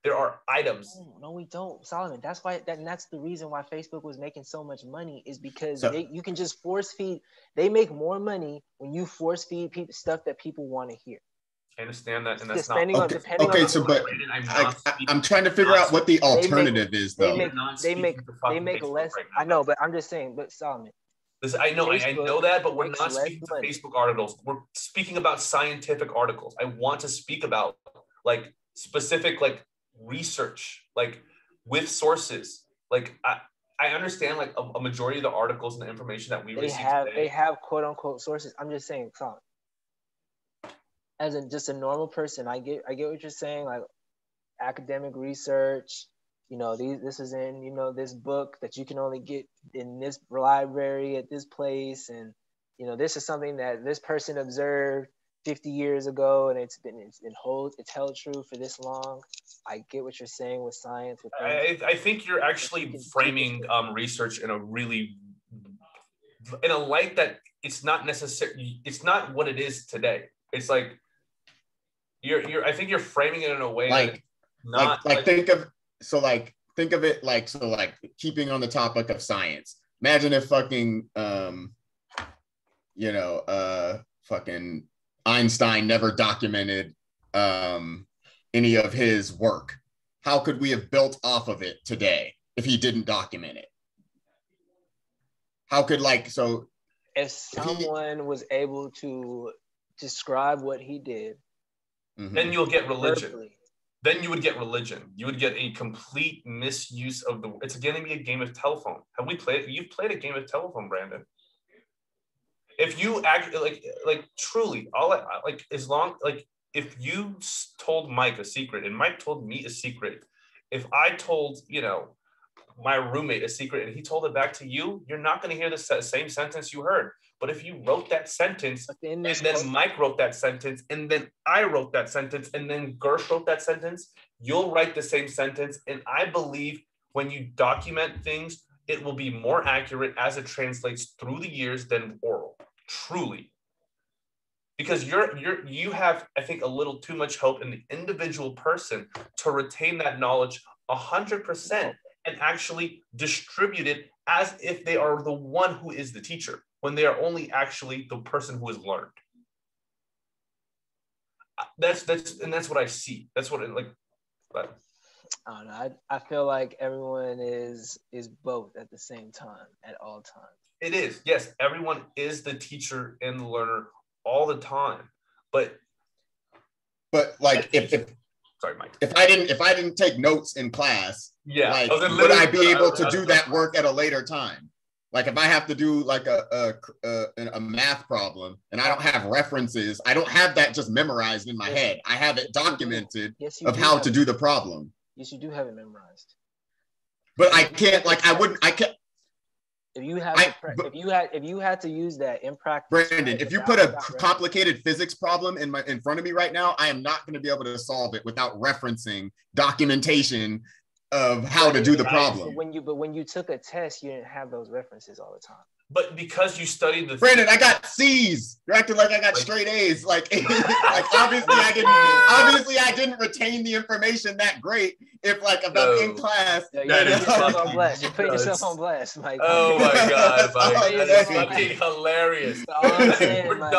There are items.
No, we don't, Solomon. That's why that's the reason why Facebook was making so much money, is because you can just force feed. They make more money when you force feed people stuff that people want to hear.
I understand that, and that's
depending on.
So, but I'm trying to figure out what the alternative is, though.
They make less. Right, I know, but I'm just saying. But Solomon,
I know that, but we're not speaking to Facebook articles. We're speaking about scientific articles. I want to speak about like specific like research, like with sources. Like I understand like a majority of the articles and the information that we receive today,
they have quote unquote sources. I'm just saying, Solomon, as just a normal person, I get what you're saying, like academic research. You know, this is in, you know, this book that you can only get in this library at this place. And, you know, this is something that this person observed 50 years ago, and it's held true for this long. I get what you're saying with science.
I think you're actually framing research in a light that it's not necessary. It's not what it is today. It's like, I think you're framing it in a way
like,
not
like think of it like, so like keeping on the topic of science. Imagine if fucking fucking Einstein never documented any of his work. How could we have built off of it today if he didn't document it? How could
if someone was able to describe what he did,
then you'll get religion. Perfectly. Then you would get religion. You would get a complete misuse of it's going to be a game of telephone. You've played a game of telephone, Brandon. If you act like truly, if you told Mike a secret and Mike told me a secret, if I told, my roommate a secret and he told it back to you, you're not going to hear the same sentence you heard. But if you wrote that sentence, and then Mike wrote that sentence, and then I wrote that sentence, and then Gersh wrote that sentence, you'll write the same sentence. And I believe when you document things, it will be more accurate as it translates through the years than oral, truly. Because you have, I think, a little too much hope in the individual person to retain that knowledge 100% and actually distribute it as if they are the one who is the teacher, when they are only actually the person who has learned. That's what I see. That's what it like. But
I don't know. I feel like everyone is both at the same time at all times.
It is, yes. Everyone is the teacher and the learner all the time. But
like if
sorry, Mike.
If I didn't take notes in class,
yeah,
would I be able to do that work at a later time? Like if I have to do like a math problem and I don't have references, I don't have that just memorized in my head. I have it documented of how to do the problem.
Yes, you do have it memorized.
But I can't,
if you had to use that in practice,
Brandon, if you put a complicated physics problem in front of me right now, I am not going to be able to solve it without referencing documentation of how to do the problem.
But when you took a test, you didn't have those references all the time.
But because you studied
Brandon, I got C's. You're acting like I got straight A's. Like obviously I didn't retain the information that great if I'm in class.
You're putting yourself on blast. You're putting yourself on blast, Mike.
Oh my God, Mike. That is fucking hilarious.
But all I'm saying, Mike,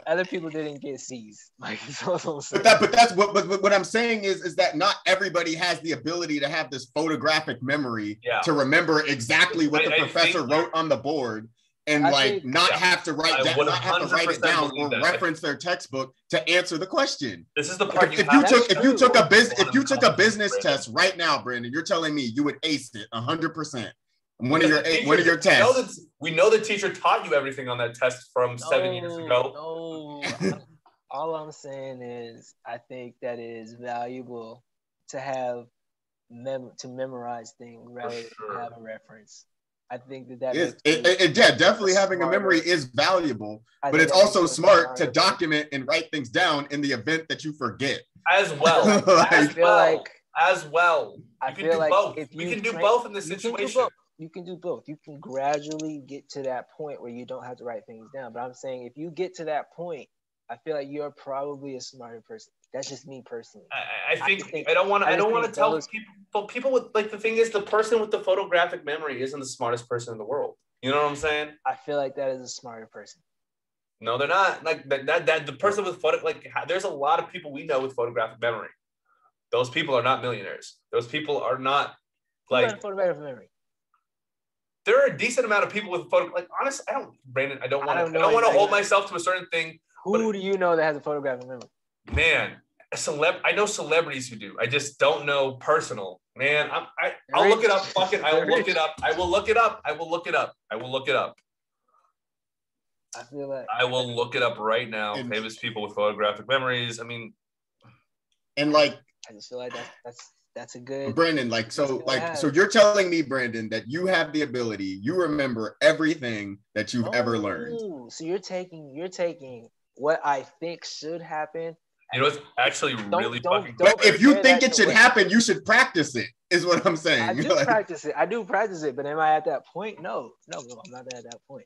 other people didn't get C's. Mike, that's all I'm saying.
But that's what I'm saying is that not everybody has the ability to have this photographic memory to remember exactly what the professor wrote on the board. And not have to write it down or reference their textbook to answer the question.
This is the part.
If you took a business test right now, Brandon, you're telling me you would ace it 100%. One of your tests.
We know the teacher taught you everything on that test from 7 years ago.
No. All I'm saying is I think that it is valuable to have to memorize things rather than have a reference. I think that
definitely having a memory is valuable, but it's also smart to document and write things down in the event that you forget.
As well.
I feel like
you can do both. We can do both in this situation.
You can do both. You can gradually get to that point where you don't have to write things down. But I'm saying if you get to that point, I feel like you're probably a smarter person. That's just me personally.
I don't want to tell people with the thing is the person with the photographic memory isn't the smartest person in the world. You know what I'm saying?
I feel like that is a smarter person.
No, they're not. Like that the person with there's a lot of people we know with photographic memory. Those people are not millionaires. Those people are not
photographic memory.
There are a decent amount of people with honestly, I don't want to hold myself to a certain thing.
Who do you know that has a photographic memory?
Man, I know celebrities who do. I just don't know personal. Man, I'll look it up. Fuck it. I will look it up. I will look it up. I will look it up. I will look it up.
I feel like
I will look it up right now. Famous people with photographic memories. I mean,
and
I just feel like that's a good
Brandon. So you're telling me, Brandon, that you have the ability. You remember everything that you've ever learned.
So you're taking what I think should happen.
You know, it's actually really fucking.
But if you think it should happen, you should practice it. Is what I'm saying.
I do practice it. I do practice it. But am I at that point? No, I'm not at that point.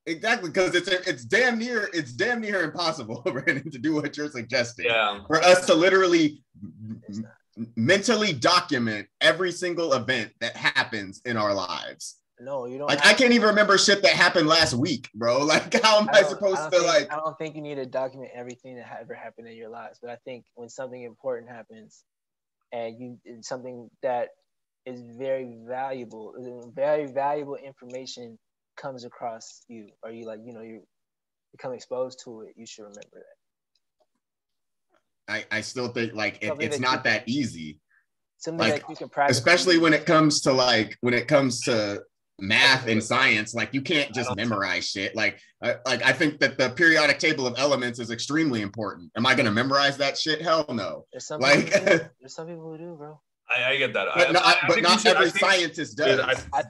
Exactly, because it's damn near impossible, Brandon, to do what you're suggesting.
Yeah.
For us to literally mentally document every single event that happens in our lives.
No, you don't.
I can't even remember shit that happened last week, bro. How am I supposed to
I don't think you need to document everything that ever happened in your lives, but I think when something important happens, and something that is very valuable information comes across you, or you become exposed to it, you should remember
that. I still think it's not that easy.
Something that you can practice,
especially when it comes to math and science. You can't just memorize shit. I think that the periodic table of elements is extremely important. Am I going to memorize that shit? Hell no.
There's some people who do, bro.
I get that.
But not every scientist does.
I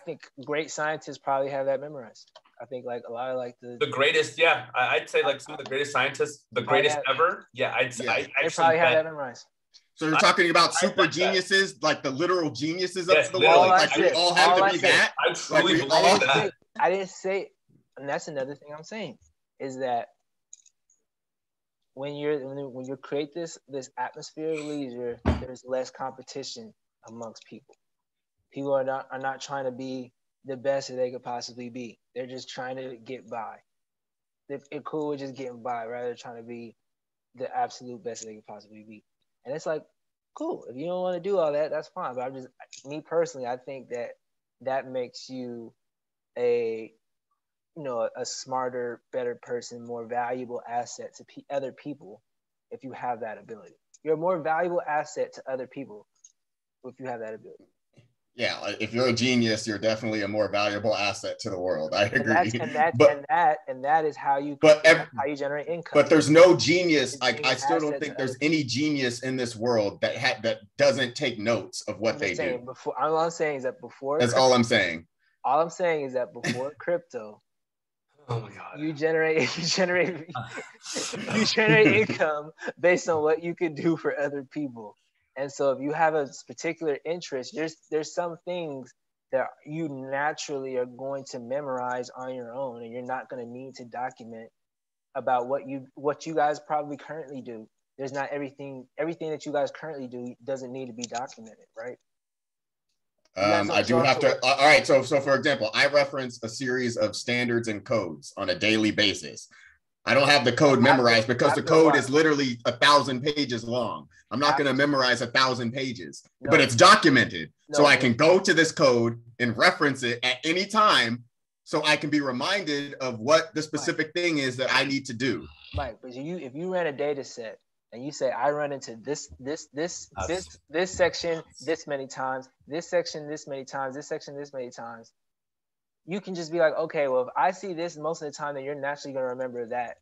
think great scientists probably have that memorized. I think a lot of
the greatest. Yeah, I'd say some of the greatest scientists, the greatest ever. Yeah,
they probably have that memorized.
So you're talking about super geniuses, the literal geniuses of the world. We all have to be that.
I truly believe that.
I didn't say, and that's another thing I'm saying is that when you create this atmosphere of leisure, there's less competition amongst people. People are not trying to be the best that they could possibly be. They're just trying to get by. They're cool with just getting by rather than trying to be the absolute best they could possibly be. And it's cool. If you don't want to do all that, that's fine. But me personally, I think that makes you a smarter, better person, more valuable asset to other people if you have that ability. You're a more valuable asset to other people if you have that ability.
Yeah, if you're a genius, you're definitely a more valuable asset to the world. I agree.
And that is how you generate income.
But there's no genius. I still don't think there's any genius in this world that doesn't take notes of what they do.
All I'm saying is that before.
That's all I'm saying.
All I'm saying is that before crypto.
Oh my God!
You generate income based on what you can do for other people. And so if you have a particular interest, there's some things that you naturally are going to memorize on your own, and you're not going to need to document about what you guys probably currently do. there's not everything that you guys currently do doesn't need to be documented, right?
I do have to. All right. So for example, I reference a series of standards and codes on a daily basis. I don't have the code memorized because the code is literally 1,000 pages long. I'm not going to memorize 1,000 pages, but it's documented. So I can go to this code and reference it at any time so I can be reminded of what the specific thing is that I need to do.
Mike, but if you ran a data set and you say, I run into this section this many times, this section this many times, this section this many times, you can just be like, okay, well, if I see this most of the time, then you're naturally going to remember that,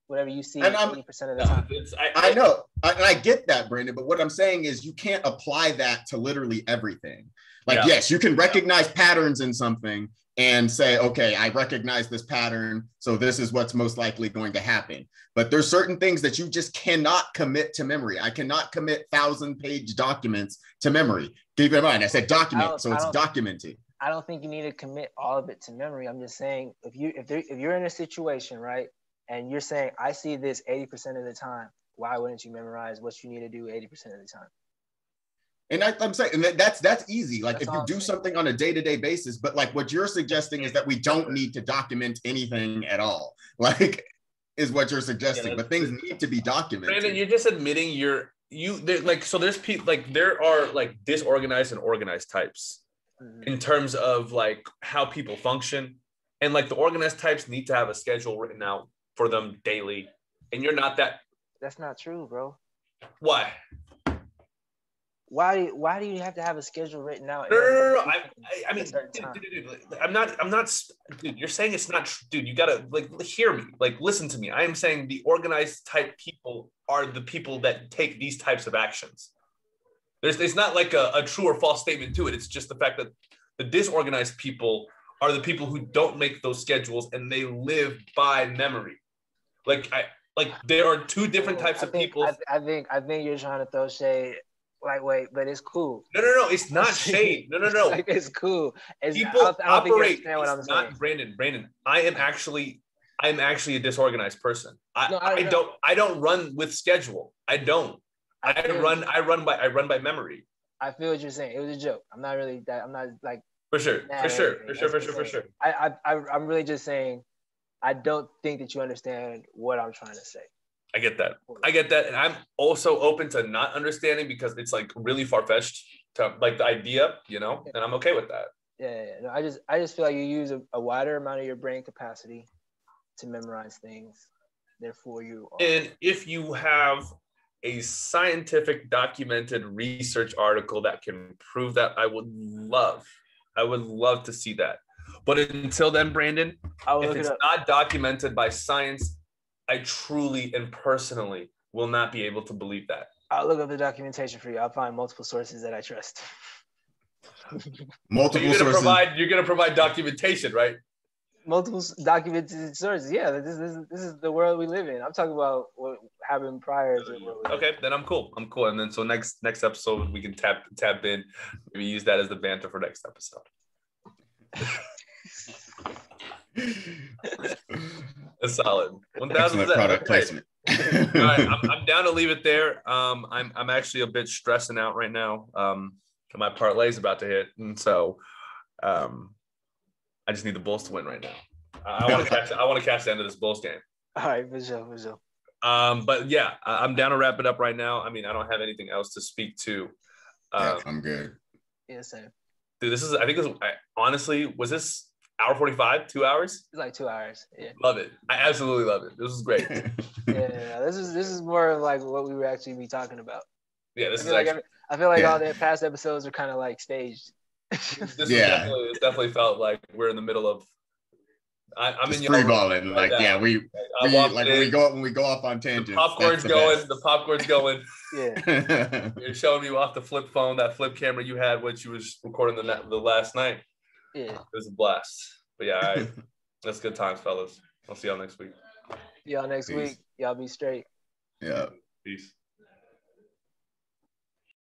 whatever you see 80% of the time.
I know. I get that, Brandon. But what I'm saying is you can't apply that to literally everything. Like, yes, you can recognize patterns in something and say, okay, I recognize this pattern, so this is what's most likely going to happen. But there's certain things that you just cannot commit to memory. I cannot commit 1,000-page documents to memory. Keep in mind, I said document, so it's documented.
I don't think you need to commit all of it to memory. I'm just saying, if you're in a situation, right, and you're saying, I see this 80% of the time, why wouldn't you memorize what you need to do 80% of the time?
And I'm saying, and that's easy. Like, if you do something on a day-to-day basis, but like what you're suggesting is that we don't need to document anything at all. Like, is what you're suggesting. But things need to be documented.
Brandon, you're just admitting so there's people, like, there are like disorganized and organized types in terms of like how people function. And like the organized types need to have a schedule written out for them daily. And you're not that.
That's not true, bro.
Why?
Why do you have to have a schedule written out?
No. I mean, dude, I'm not, dude, you're saying it's not, dude, you gotta like hear me, like listen to me. I am saying the organized type people are the people that take these types of actions. It's not like a true or false statement to it. It's just the fact that the disorganized people are the people who don't make those schedules and they live by memory. Like there are two different types of people.
I think you're trying to throw shade. Like, wait, but it's cool.
No, it's not shade. No.
Like, it's cool.
People I don't think you understand what I'm saying. Brandon, I am actually a disorganized person. I don't run with schedule. I don't. I run by memory.
I feel what you're saying. It was a joke. I'm not like
for sure.
I'm really just saying I don't think that you understand what I'm trying to say.
I get that. And I'm also open to not understanding because it's like really far-fetched to like the idea, and I'm okay with that.
Yeah. No, I just feel like you use a wider amount of your brain capacity to memorize things. Therefore,
and if you have a scientific documented research article that can prove that, I would love to see that. But until then, Brandon, if it's not documented by science, I truly and personally will not be able to believe that.
I'll look up the documentation for you. I'll find multiple sources that I trust.
Multiple sources.
You're gonna provide documentation, right?
Multiple documented sources. Yeah, this is the world we live in. I'm talking about what happened prior to the world.
Okay, then I'm cool. And then so next episode we can tap in, maybe use that as the banter for next episode. That's solid. 1,000
product placement.
All right, I'm down to leave it there. I'm actually a bit stressing out right now. My parlay's about to hit, and so I just need the Bulls to win right now. I want to catch the end of this Bulls game.
All right, for sure.
But yeah, I'm down to wrap it up right now. I mean, I don't have anything else to speak to.
I'm good.
Yeah, same.
Dude, honestly, was this hour 45, 2 hours?
It's like 2 hours. Yeah.
Love it. I absolutely love it. This is great.
Yeah, this is more of like what we were actually be talking about.
Yeah,
I feel like all the past episodes are kind of like staged.
This definitely felt like we're in the middle of. I'm in
free balling. Like when we go off on tangents.
The popcorn's going.
Yeah.
You're showing me off the flip phone, that flip camera you had when you was recording the last night.
Yeah.
It was a blast. But yeah, all right. That's good times, fellas. I'll see y'all next week.
Y'all next week. Y'all be straight.
Yeah.
Peace.